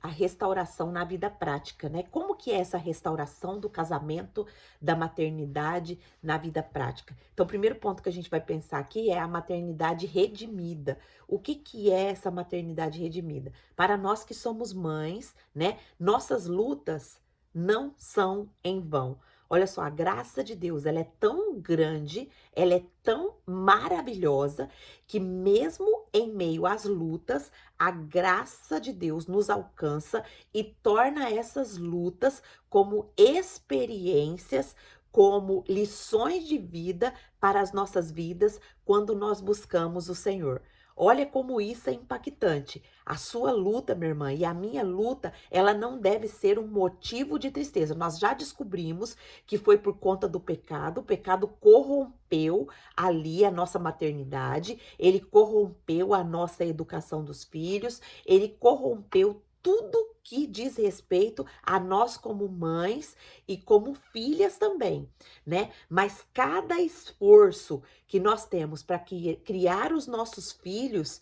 a restauração na vida prática, né? Como que é essa restauração do casamento, da maternidade na vida prática? Então, o primeiro ponto que a gente vai pensar aqui é a maternidade redimida. O que que é essa maternidade redimida? Para nós que somos mães, né? Nossas lutas não são em vão. Olha só, a graça de Deus, ela é tão grande, ela é tão maravilhosa, que mesmo em meio às lutas, a graça de Deus nos alcança e torna essas lutas como experiências, como lições de vida para as nossas vidas quando nós buscamos o Senhor. Olha como isso é impactante. A sua luta, minha irmã, e a minha luta, ela não deve ser um motivo de tristeza. Nós já descobrimos que foi por conta do pecado. O pecado corrompeu ali a nossa maternidade, ele corrompeu a nossa educação dos filhos, ele corrompeu tudo que diz respeito a nós como mães e como filhas também, né? Mas cada esforço que nós temos para criar os nossos filhos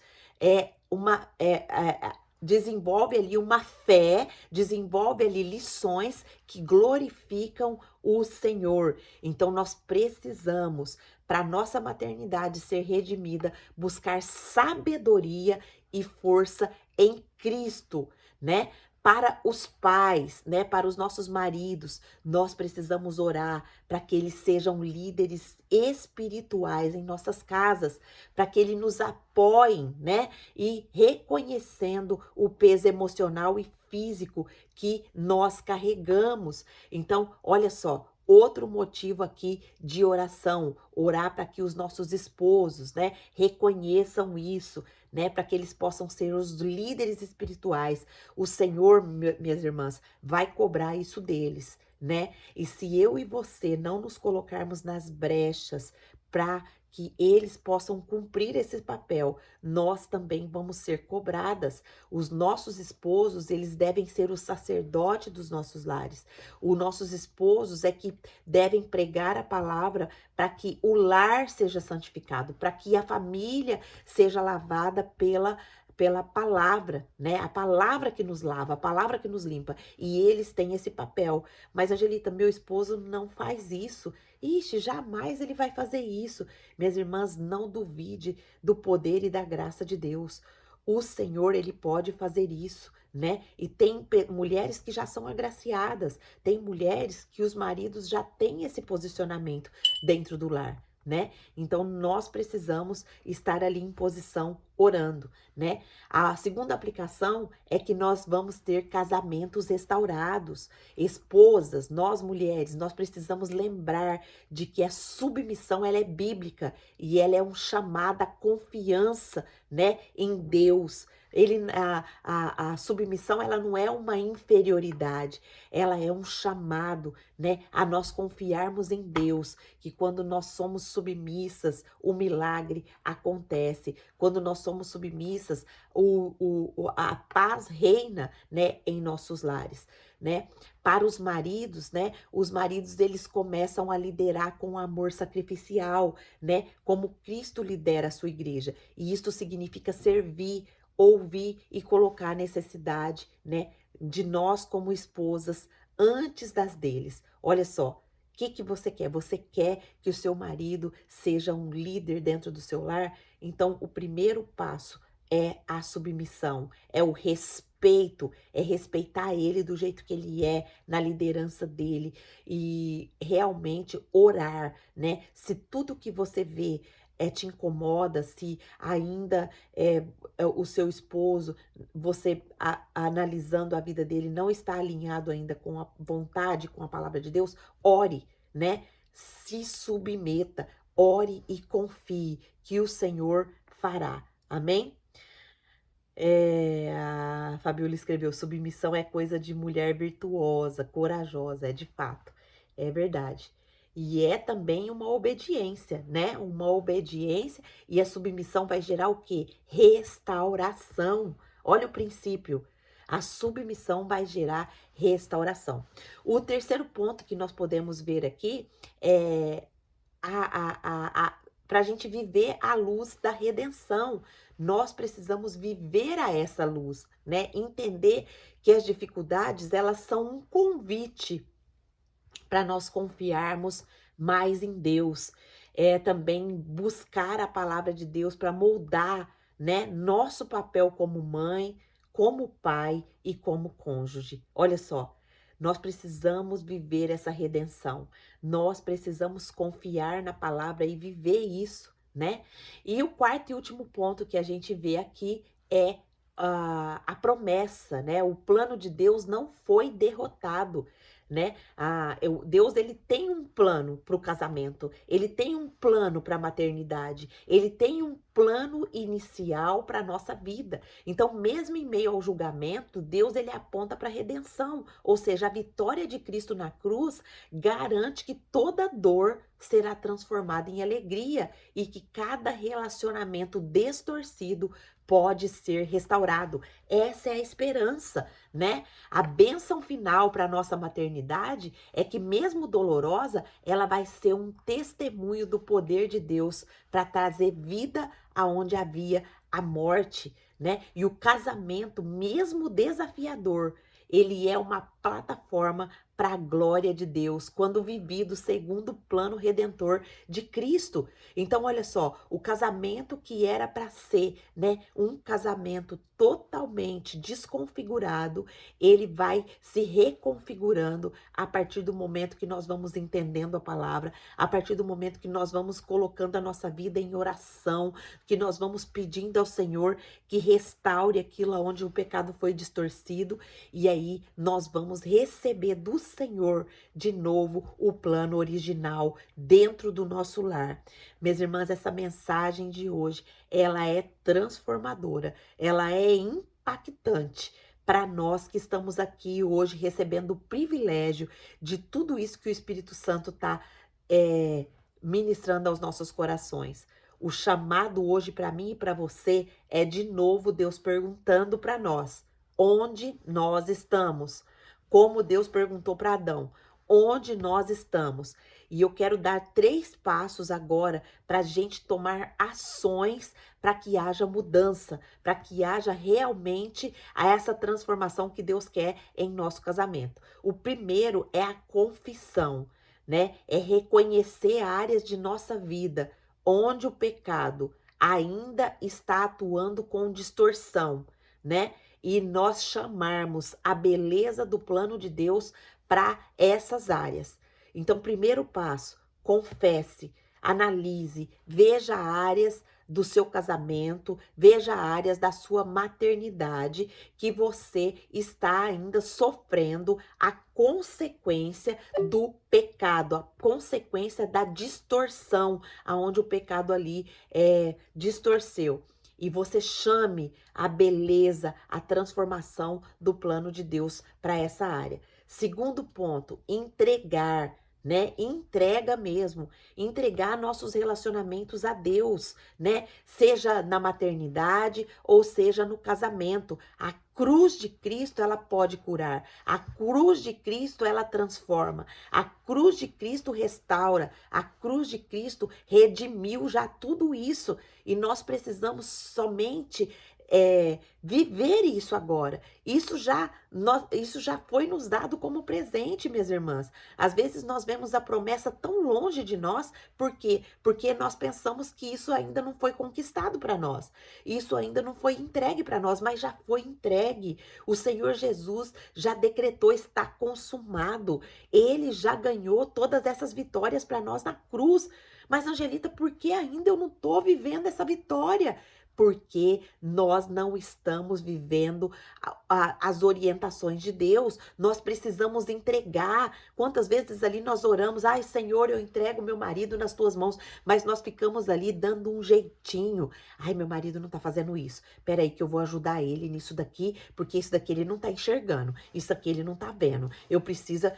desenvolve ali uma fé, desenvolve ali lições que glorificam o Senhor. Então nós precisamos, para nossa maternidade ser redimida, buscar sabedoria e força em Cristo, né? Para os pais, né, para os nossos maridos, nós precisamos orar para que eles sejam líderes espirituais em nossas casas, para que eles nos apoiem, né, e reconhecendo o peso emocional e físico que nós carregamos. Então, olha só, outro motivo aqui de oração, orar para que os nossos esposos, né, reconheçam isso, né, para que eles possam ser os líderes espirituais. O Senhor, minhas irmãs, vai cobrar isso deles, né? E se eu e você não nos colocarmos nas brechas para que eles possam cumprir esse papel, nós também vamos ser cobradas. Os nossos esposos, eles devem ser o sacerdote dos nossos lares. Os nossos esposos é que devem pregar a palavra para que o lar seja santificado, para que a família seja lavada pela palavra, né? A palavra que nos lava, a palavra que nos limpa. E eles têm esse papel. Mas, Angelita, meu esposo não faz isso. Ixi, jamais ele vai fazer isso. Minhas irmãs, não duvide do poder e da graça de Deus. O Senhor, ele pode fazer isso, né? E tem mulheres que já são agraciadas, tem mulheres que os maridos já têm esse posicionamento dentro do lar, né? Então nós precisamos estar ali em posição orando, né? A segunda aplicação é que nós vamos ter casamentos restaurados. Esposas, nós mulheres, nós precisamos lembrar de que a submissão ela é bíblica e ela é um chamado à confiança, né, em Deus. A submissão ela não é uma inferioridade, ela é um chamado, né, a nós confiarmos em Deus, que quando nós somos submissas, o milagre acontece. Quando nós somos submissas, a paz reina, né, em nossos lares, né? Para os maridos, né? Os maridos eles começam a liderar com amor sacrificial, né? Como Cristo lidera a sua igreja. E isto significa servir, ouvir e colocar a necessidade, né, de nós como esposas antes das deles. Olha só, o que você quer? Você quer que o seu marido seja um líder dentro do seu lar? Então, o primeiro passo é a submissão, é o respeito, é respeitar ele do jeito que ele é, na liderança dele e realmente orar, né? Se tudo que você vê te incomoda, se ainda o seu esposo, você analisando a vida dele, não está alinhado ainda com a vontade, com a palavra de Deus, ore, né? Se submeta, ore e confie que o Senhor fará. Amém? A Fabiola escreveu: submissão é coisa de mulher virtuosa, corajosa, é de fato, é verdade. E é também uma obediência, né? Uma obediência, e a submissão vai gerar o quê? Restauração. Olha o princípio. A submissão vai gerar restauração. O terceiro ponto que nós podemos ver aqui é para a gente viver a luz da redenção. Nós precisamos viver a essa luz, né? Entender que as dificuldades, elas são um convite para nós confiarmos mais em Deus. É também buscar a palavra de Deus para moldar, né, nosso papel como mãe, como pai e como cônjuge. Olha só, nós precisamos viver essa redenção. Nós precisamos confiar na palavra e viver isso, né? E o quarto e último ponto que a gente vê aqui é a promessa, né? O plano de Deus não foi derrotado, né? Deus, ele tem um plano para o casamento, ele tem um plano para a maternidade, ele tem um plano inicial para a nossa vida. Então, mesmo em meio ao julgamento, Deus, ele aponta para a redenção, ou seja, a vitória de Cristo na cruz garante que toda dor será transformada em alegria e que cada relacionamento distorcido pode ser restaurado. Essa é a esperança, né? A bênção final para a nossa maternidade é que, mesmo dolorosa, ela vai ser um testemunho do poder de Deus para trazer vida aonde havia a morte, né? E o casamento, mesmo desafiador, ele é uma plataforma para a glória de Deus, quando vivido segundo o plano redentor de Cristo. Então, olha só, o casamento que era para ser, né, um casamento totalmente desconfigurado, ele vai se reconfigurando a partir do momento que nós vamos entendendo a palavra, a partir do momento que nós vamos colocando a nossa vida em oração, que nós vamos pedindo ao Senhor que restaure aquilo onde o pecado foi distorcido, e aí nós vamos receber do Senhor de novo o plano original dentro do nosso lar. Minhas irmãs, essa mensagem de hoje, ela é transformadora, ela é impactante para nós que estamos aqui hoje recebendo o privilégio de tudo isso que o Espírito Santo está ministrando aos nossos corações. O chamado hoje para mim e para você é de novo Deus perguntando para nós: onde nós estamos? Como Deus perguntou para Adão: onde nós estamos? E eu quero dar 3 passos agora para a gente tomar ações para que haja mudança, para que haja realmente essa transformação que Deus quer em nosso casamento. O primeiro é a confissão, né? É reconhecer áreas de nossa vida onde o pecado ainda está atuando com distorção, né? E nós chamarmos a beleza do plano de Deus para essas áreas. Então, primeiro passo, confesse, analise, veja áreas do seu casamento, veja áreas da sua maternidade que você está ainda sofrendo a consequência do pecado, a consequência da distorção, aonde o pecado ali distorceu. E você chame a beleza, a transformação do plano de Deus para essa área. Segundo ponto, entregar, né? Entrega mesmo, entregar nossos relacionamentos a Deus, né? Seja na maternidade ou seja no casamento. A cruz de Cristo, ela pode curar. A cruz de Cristo, ela transforma. A cruz de Cristo restaura. A cruz de Cristo redimiu já tudo isso. E nós precisamos somente viver isso agora. Isso já foi nos dado como presente, minhas irmãs. Às vezes nós vemos a promessa tão longe de nós, por quê? Porque nós pensamos que isso ainda não foi conquistado para nós. Isso ainda não foi entregue para nós, mas já foi entregue. O Senhor Jesus já decretou, está consumado. Ele já ganhou todas essas vitórias para nós na cruz. Mas, Angelita, por que ainda eu não estou vivendo essa vitória? Porque nós não estamos vivendo as orientações de Deus. Nós precisamos entregar. Quantas vezes ali nós oramos: ai, Senhor, eu entrego meu marido nas tuas mãos, mas nós ficamos ali dando um jeitinho. Ai, meu marido não tá fazendo isso. Peraí que eu vou ajudar ele nisso daqui, porque isso daqui ele não tá enxergando. Isso aqui ele não tá vendo. Eu preciso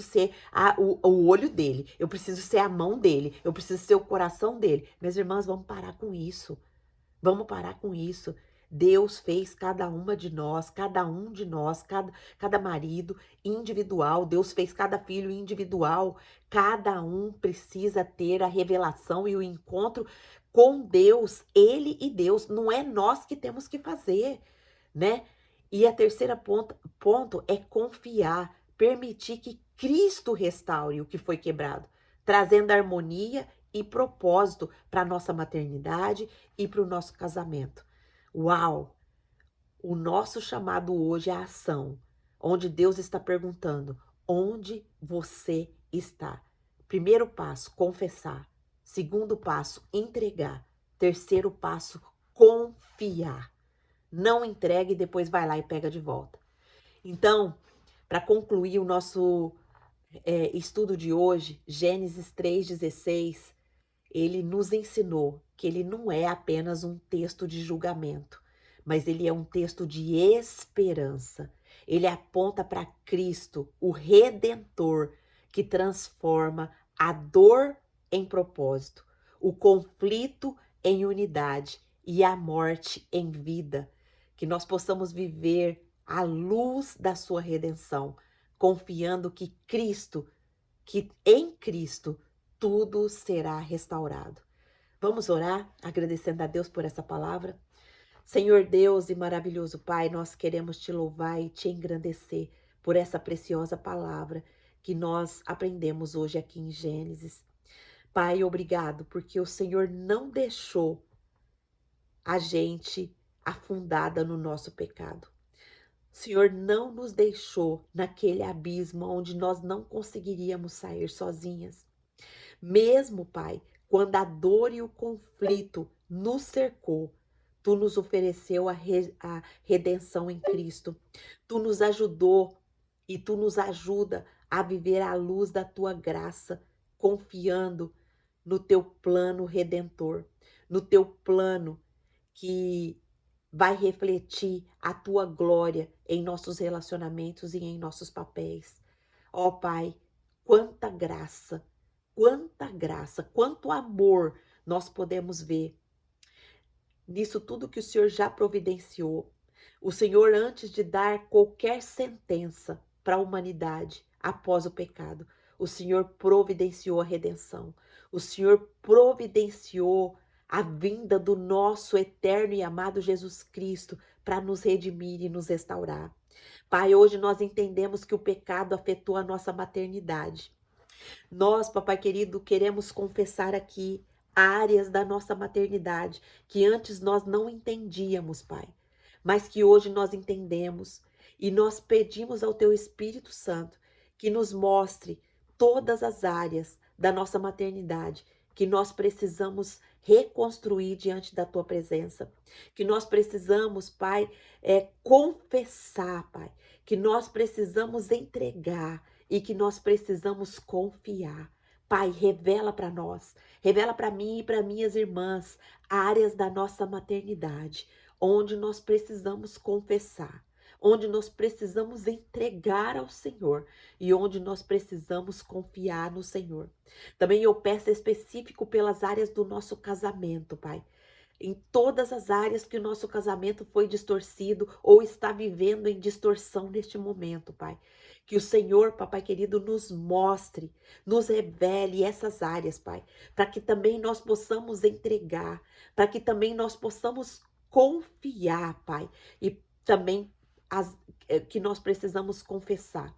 ser o olho dele. Eu preciso ser a mão dele. Eu preciso ser o coração dele. Minhas irmãs, vamos parar com isso. Vamos parar com isso. Deus fez cada uma de nós, cada um de nós, cada marido individual. Deus fez cada filho individual. Cada um precisa ter a revelação e o encontro com Deus, ele e Deus. Não é nós que temos que fazer, né? E a terceira ponto é confiar, permitir que Cristo restaure o que foi quebrado, trazendo harmonia e propósito para nossa maternidade e para o nosso casamento. Uau! O nosso chamado hoje é a ação, onde Deus está perguntando: onde você está? Primeiro passo, confessar. Segundo passo, entregar. Terceiro passo, confiar. Não entregue e depois vai lá e pega de volta. Então, para concluir o nosso estudo de hoje, Gênesis 3,16, ele nos ensinou que ele não é apenas um texto de julgamento, mas ele é um texto de esperança. Ele aponta para Cristo, o Redentor, que transforma a dor em propósito, o conflito em unidade e a morte em vida. Que nós possamos viver à luz da sua redenção, confiando que em Cristo, tudo será restaurado. Vamos orar, agradecendo a Deus por essa palavra. Senhor Deus e maravilhoso Pai, nós queremos te louvar e te engrandecer por essa preciosa palavra que nós aprendemos hoje aqui em Gênesis. Pai, obrigado, porque o Senhor não deixou a gente afundada no nosso pecado. O Senhor não nos deixou naquele abismo onde nós não conseguiríamos sair sozinhas. Mesmo, Pai, quando a dor e o conflito nos cercou, Tu nos ofereceu a redenção em Cristo. Tu nos ajudou e Tu nos ajuda a viver à luz da Tua graça, confiando no Teu plano redentor, no Teu plano que vai refletir a Tua glória em nossos relacionamentos e em nossos papéis. Ó Pai, quanta graça! quanta graça, quanto amor nós podemos ver nisso tudo que o Senhor já providenciou. O Senhor, antes de dar qualquer sentença para a humanidade após o pecado, o Senhor providenciou a redenção. O Senhor providenciou a vinda do nosso eterno e amado Jesus Cristo para nos redimir e nos restaurar. Pai, hoje nós entendemos que o pecado afetou a nossa maternidade. Nós, papai querido, queremos confessar aqui áreas da nossa maternidade que antes nós não entendíamos, Pai, mas que hoje nós entendemos e nós pedimos ao Teu Espírito Santo que nos mostre todas as áreas da nossa maternidade que nós precisamos reconstruir diante da Tua presença, que nós precisamos, Pai, confessar, Pai, que nós precisamos entregar e que nós precisamos confiar. Pai, revela para nós, revela para mim e para minhas irmãs áreas da nossa maternidade, onde nós precisamos confessar, onde nós precisamos entregar ao Senhor e onde nós precisamos confiar no Senhor. Também eu peço específico pelas áreas do nosso casamento, Pai. Em todas as áreas que o nosso casamento foi distorcido ou está vivendo em distorção neste momento, Pai. Que o Senhor, papai querido, nos mostre, nos revele essas áreas, Pai, para que também nós possamos entregar, para que também nós possamos confiar, Pai, e também que nós precisamos confessar.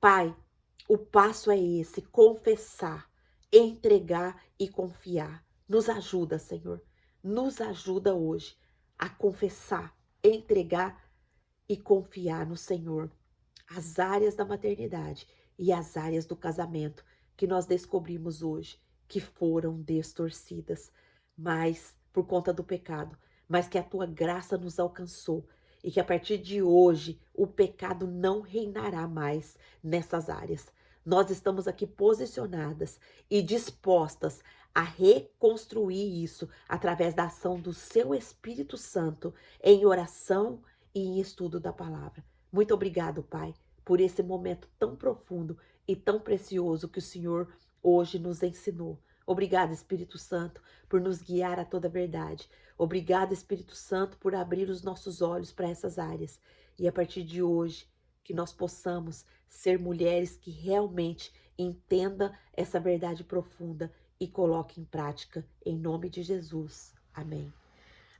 Pai, o passo é esse: confessar, entregar e confiar. Nos ajuda, Senhor. Nos ajuda hoje a confessar, entregar e confiar no Senhor. As áreas da maternidade e as áreas do casamento que nós descobrimos hoje que foram distorcidas, mas por conta do pecado, mas que a tua graça nos alcançou e que a partir de hoje o pecado não reinará mais nessas áreas. Nós estamos aqui posicionadas e dispostas a reconstruir isso através da ação do seu Espírito Santo em oração e em estudo da palavra. Muito obrigado, Pai, por esse momento tão profundo e tão precioso que o Senhor hoje nos ensinou. Obrigado, Espírito Santo, por nos guiar a toda a verdade. Obrigado, Espírito Santo, por abrir os nossos olhos para essas áreas. E a partir de hoje, que nós possamos ser mulheres que realmente entendam essa verdade profunda e coloquem em prática, em nome de Jesus. Amém.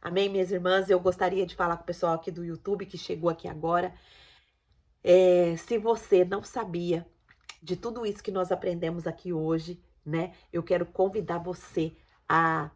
Amém, minhas irmãs. Eu gostaria de falar com o pessoal aqui do YouTube que chegou aqui agora. Se você não sabia de tudo isso que nós aprendemos aqui hoje, né? Eu quero convidar você a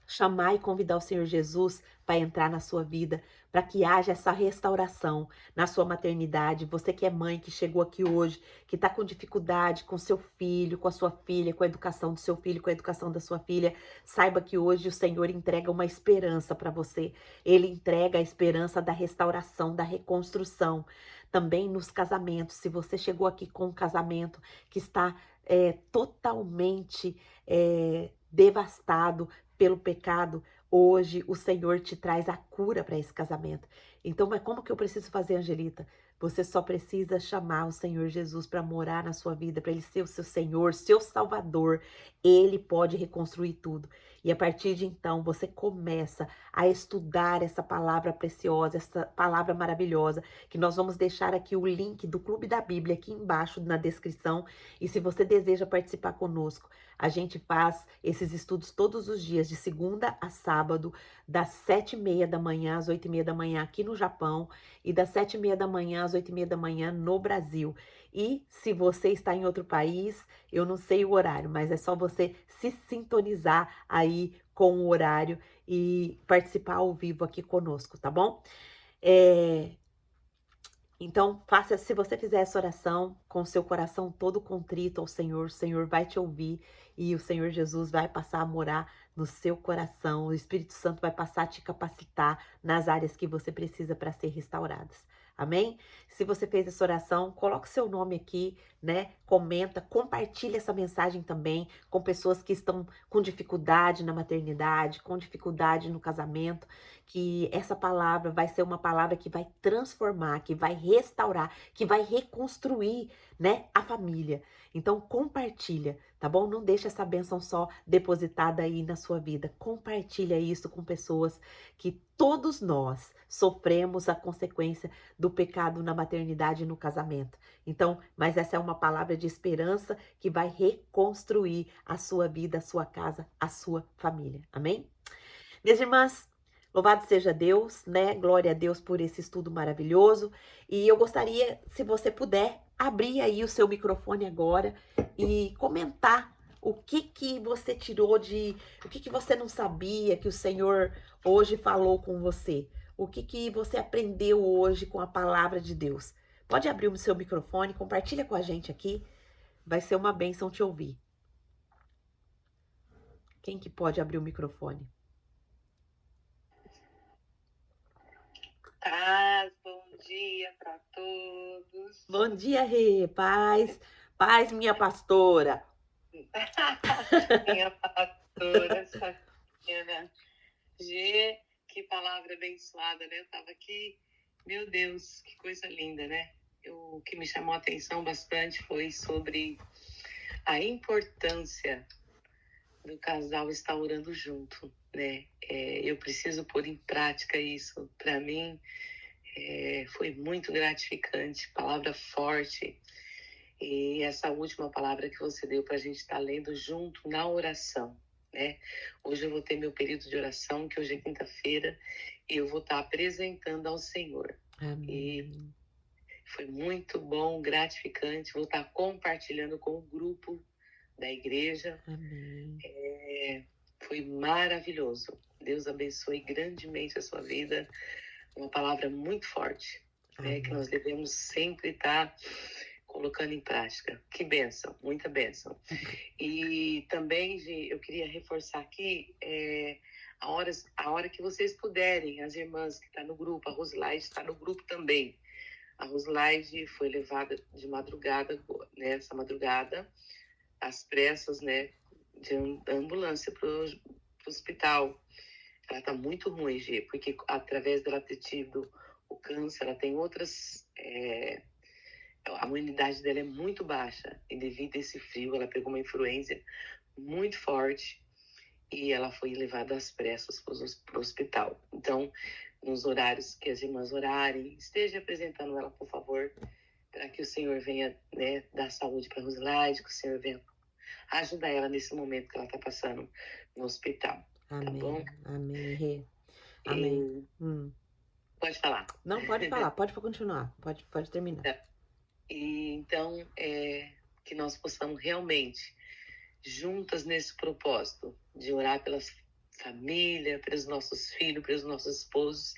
chamar e convidar o Senhor Jesus para entrar na sua vida, para que haja essa restauração na sua maternidade. Você que é mãe, que chegou aqui hoje, que está com dificuldade com seu filho, com a sua filha, com a educação do seu filho, com a educação da sua filha, saiba que hoje o Senhor entrega uma esperança para você. Ele entrega a esperança da restauração, da reconstrução. Também nos casamentos, se você chegou aqui com um casamento que está totalmente devastado pelo pecado, hoje o Senhor te traz a cura para esse casamento. Então, mas como que eu preciso fazer, Angelita? Você só precisa chamar o Senhor Jesus para morar na sua vida, para Ele ser o seu Senhor, seu Salvador. Ele pode reconstruir tudo. E a partir de então, você começa a estudar essa palavra preciosa, essa palavra maravilhosa, que nós vamos deixar aqui o link do Clube da Bíblia aqui embaixo na descrição. E se você deseja participar conosco, a gente faz esses estudos todos os dias, de segunda a sábado, das 7h30 da manhã às 8h30 da manhã aqui no Japão e das 7h30 da manhã às 8h30 da manhã no Brasil. E se você está em outro país, eu não sei o horário, mas é só você se sintonizar aí com o horário e participar ao vivo aqui conosco, tá bom? Então, se você fizer essa oração com seu coração todo contrito ao Senhor, o Senhor vai te ouvir e o Senhor Jesus vai passar a morar no seu coração. O Espírito Santo vai passar a te capacitar nas áreas que você precisa para ser restauradas. Amém? Se você fez essa oração, coloque seu nome aqui, né? Comenta, compartilha essa mensagem também com pessoas que estão com dificuldade na maternidade, com dificuldade no casamento, que essa palavra vai ser uma palavra que vai transformar, que vai restaurar, que vai reconstruir, né, a família. Então compartilha, tá bom? Não deixa essa bênção só depositada aí na sua vida. Compartilha isso com pessoas que todos nós sofremos a consequência do pecado na maternidade e no casamento. Então, mas essa é uma palavra de esperança que vai reconstruir a sua vida, a sua casa, a sua família. Amém? Minhas irmãs, louvado seja Deus, né? Glória a Deus por esse estudo maravilhoso. E eu gostaria, se você puder, abrir aí o seu microfone agora e comentar o que que você tirou o que que você não sabia que o Senhor hoje falou com você. O que que você aprendeu hoje com a palavra de Deus. Pode abrir o seu microfone, compartilha com a gente aqui. Vai ser uma bênção te ouvir. Quem que pode abrir o microfone? Paz, bom dia para todos. Bom dia, Rê. Paz, paz, minha pastora. Minha pastora, Safiana G, que palavra abençoada, né? Eu tava aqui, meu Deus, que coisa linda, né? O que me chamou a atenção bastante foi sobre a importância do casal estar orando junto, né? Eu preciso pôr em prática isso. Para mim, foi muito gratificante, palavra forte. E essa última palavra que você deu para a gente estar lendo junto na oração, né? Hoje eu vou ter meu período de oração, que hoje é quinta-feira, e eu vou estar apresentando ao Senhor. Amém. E foi muito bom, gratificante. Vou estar compartilhando com o grupo da igreja. Amém. Foi maravilhoso. Deus abençoe grandemente a sua vida. Uma palavra muito forte, né? Que nós devemos sempre estar colocando em prática. Que bênção, muita bênção. E também, Gi, eu queria reforçar aqui a hora que vocês puderem, as irmãs que estão no grupo, a Roselaide está no grupo também. A Roselaide foi levada de madrugada, né, essa madrugada, às pressas, né, de ambulância para o hospital. Ela está muito ruim, Gi, porque através dela ter tido o câncer, ela tem outras... a imunidade dela é muito baixa e devido a esse frio ela pegou uma influenza muito forte e ela foi levada às pressas para o hospital. Então, nos horários que as irmãs orarem, esteja apresentando ela, por favor, para que o Senhor venha, né, dar saúde para a Roselaide, que o Senhor venha ajudar ela nesse momento que ela está passando no hospital. Amém. Tá bom? Amém, Rê. Amém. Pode falar. Não, pode falar, pode continuar, pode terminar. E então, que nós possamos realmente, juntas nesse propósito, de orar pela família, pelos nossos filhos, pelos nossos esposos.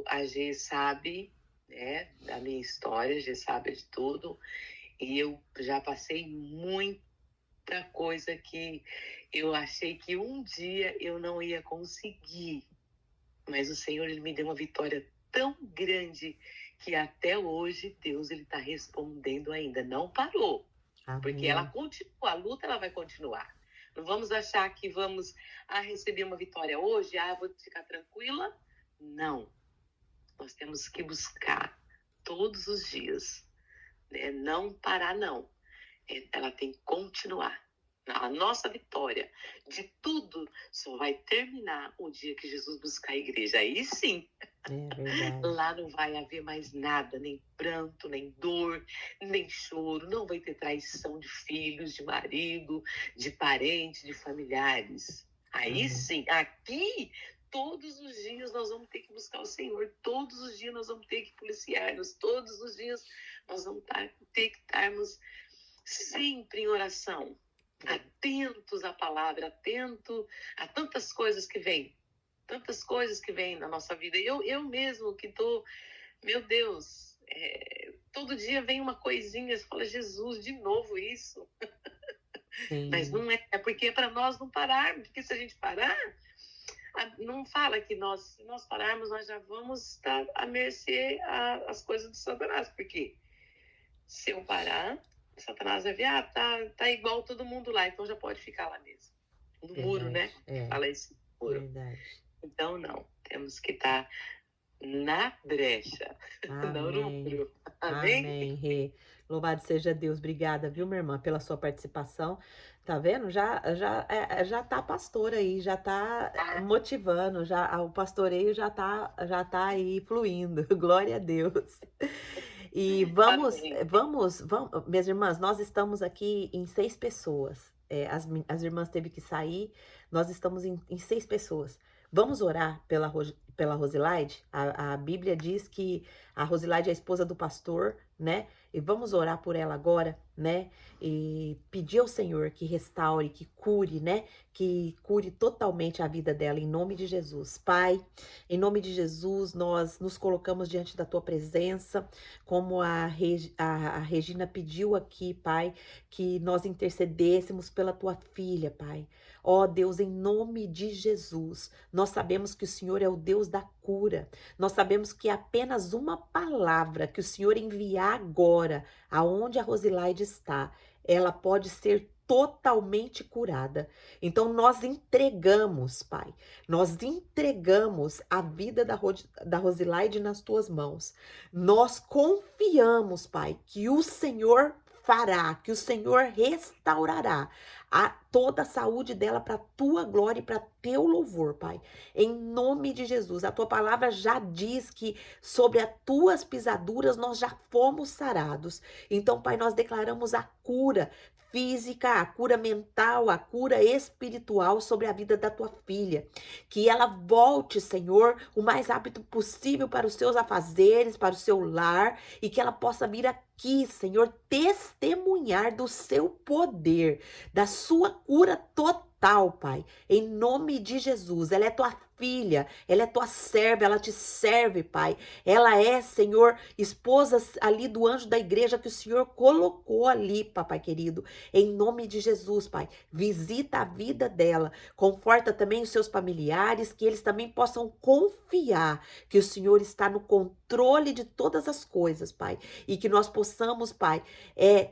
A G sabe, né, da minha história, a G sabe de tudo, e eu já passei muita coisa que eu achei que um dia eu não ia conseguir, mas o Senhor, ele me deu uma vitória tão grande que até hoje Deus, ele está respondendo ainda, não parou. Amém. Porque ela continua, a luta ela vai continuar. Não vamos achar que vamos receber uma vitória hoje, vou ficar tranquila. Não. Nós temos que buscar todos os dias, né? Não parar, não. Ela tem que continuar. A nossa vitória de tudo só vai terminar o dia que Jesus buscar a igreja. Aí sim. Lá não vai haver mais nada, nem pranto, nem dor, nem choro. Não vai ter traição de filhos, de marido, de parentes, de familiares. Aí sim. Aqui, todos os dias nós vamos ter que buscar o Senhor. Todos os dias nós vamos ter que policiar-nos. Todos os dias nós vamos ter que estarmos sempre em oração, atentos à palavra, atento a tantas coisas que vêm na nossa vida. Eu mesmo que tô, meu Deus, todo dia vem uma coisinha, você fala, Jesus, de novo isso. Sim. Mas não é porque é para nós não pararmos, porque se a gente parar, Não fala que se nós pararmos, nós já vamos estar à mercê as coisas de Satanás, porque se eu parar, Satanás vai ver, tá igual todo mundo lá, então já pode ficar lá mesmo. No muro, né? Fala isso, muro. Verdade. Então, não, temos que estar na brecha, não no muro. Amém? Amém, Rê. Louvado seja Deus. Obrigada, viu, minha irmã, pela sua participação. Tá vendo? Já tá pastor aí, já tá motivando, o pastoreio já tá aí fluindo. Glória a Deus. E vamos, minhas irmãs, nós estamos aqui em 6 pessoas. As irmãs teve que sair, nós estamos em 6 pessoas. Vamos orar pela Rosilaide? A Bíblia diz que a Rosilaide é a esposa do pastor, né? E vamos orar por ela agora, né? E pedir ao Senhor que restaure, que cure, né? Que cure totalmente a vida dela, em nome de Jesus. Pai, em nome de Jesus, nós nos colocamos diante da tua presença, como a Regina pediu aqui, Pai, que nós intercedêssemos pela tua filha, Pai. Ó Deus, em nome de Jesus, nós sabemos que o Senhor é o Deus da cura. Nós sabemos que apenas uma palavra que o Senhor enviar agora, aonde a Rosilaide está, ela pode ser totalmente curada. Então nós entregamos, Pai, nós entregamos a vida da Rosilaide nas tuas mãos. Nós confiamos, Pai, que o Senhor fará, que o Senhor restaurará toda a saúde dela para tua glória e para teu louvor, Pai. Em nome de Jesus, a tua palavra já diz que sobre as tuas pisaduras nós já fomos sarados. Então, Pai, nós declaramos a cura física, a cura mental, a cura espiritual sobre a vida da tua filha. Que ela volte, Senhor, o mais rápido possível para os seus afazeres, para o seu lar, e que ela possa vir aqui, Senhor, testemunhar do seu poder, da sua cura total, Pai. Em nome de Jesus, ela é tua filha, ela é tua serva, ela te serve, Pai. Ela é, Senhor, esposa ali do anjo da igreja que o Senhor colocou ali, papai querido. Em nome de Jesus, Pai, visita a vida dela, conforta também os seus familiares, que eles também possam confiar que o Senhor está no controle de todas as coisas, Pai, e que nós possamos, Pai,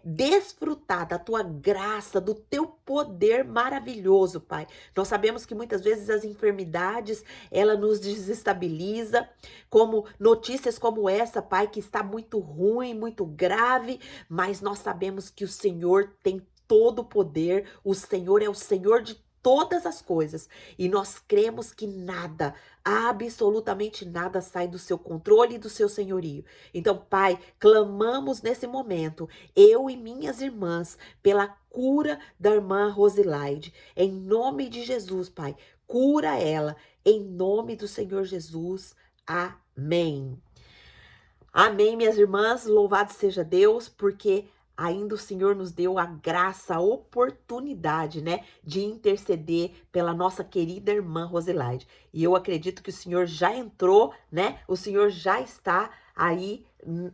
desfrutar da tua graça, do teu poder maravilhoso, Pai. Nós sabemos que muitas vezes as enfermidades, ela nos desestabiliza, como notícias como essa, Pai, que está muito ruim, muito grave, mas nós sabemos que o Senhor tem todo o poder, o Senhor é o Senhor de todas as coisas, e nós cremos que nada, absolutamente nada sai do seu controle e do seu senhorio. Então, Pai, clamamos nesse momento, eu e minhas irmãs, pela cura da irmã Rosilaide, em nome de Jesus, Pai, cura ela, em nome do Senhor Jesus, amém. Amém, minhas irmãs, louvado seja Deus, porque ainda o Senhor nos deu a graça, a oportunidade, né, de interceder pela nossa querida irmã Rosilaide. E eu acredito que o Senhor já entrou, né, o Senhor já está aí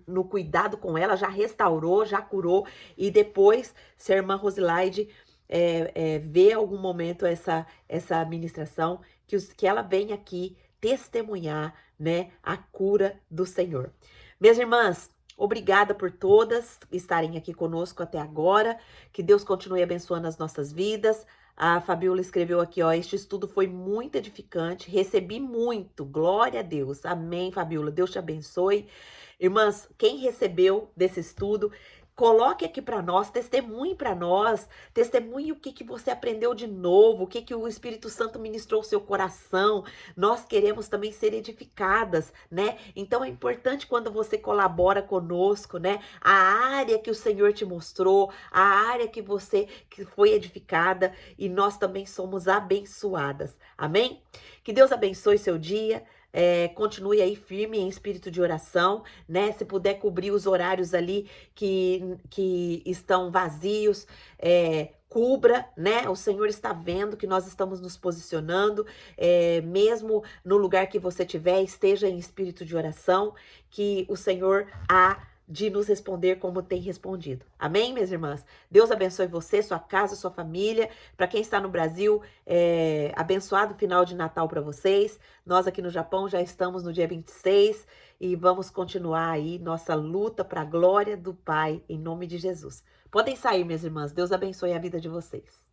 no cuidado com ela, já restaurou, já curou. E depois, se a irmã Rosilaide vê algum momento essa ministração, que ela venha aqui testemunhar, né, a cura do Senhor. Minhas irmãs, obrigada por todas estarem aqui conosco até agora. Que Deus continue abençoando as nossas vidas. A Fabiola escreveu aqui, ó, este estudo foi muito edificante, recebi muito, glória a Deus. Amém, Fabiola, Deus te abençoe. Irmãs, quem recebeu desse estudo, coloque aqui para nós, testemunhe para nós, testemunhe o que você aprendeu de novo, o que o Espírito Santo ministrou ao seu coração. Nós queremos também ser edificadas, né? Então é importante quando você colabora conosco, né? A área que o Senhor te mostrou, a área que foi edificada, e nós também somos abençoadas. Amém? Que Deus abençoe seu dia. Continue aí firme em espírito de oração, né? Se puder cobrir os horários ali que estão vazios, cubra, né? O Senhor está vendo que nós estamos nos posicionando, mesmo no lugar que você estiver, esteja em espírito de oração, que o Senhor há de nos responder como tem respondido. Amém, minhas irmãs? Deus abençoe você, sua casa, sua família. Para quem está no Brasil, abençoado final de Natal para vocês. Nós aqui no Japão já estamos no dia 26 e vamos continuar aí nossa luta para a glória do Pai, em nome de Jesus. Podem sair, minhas irmãs. Deus abençoe a vida de vocês.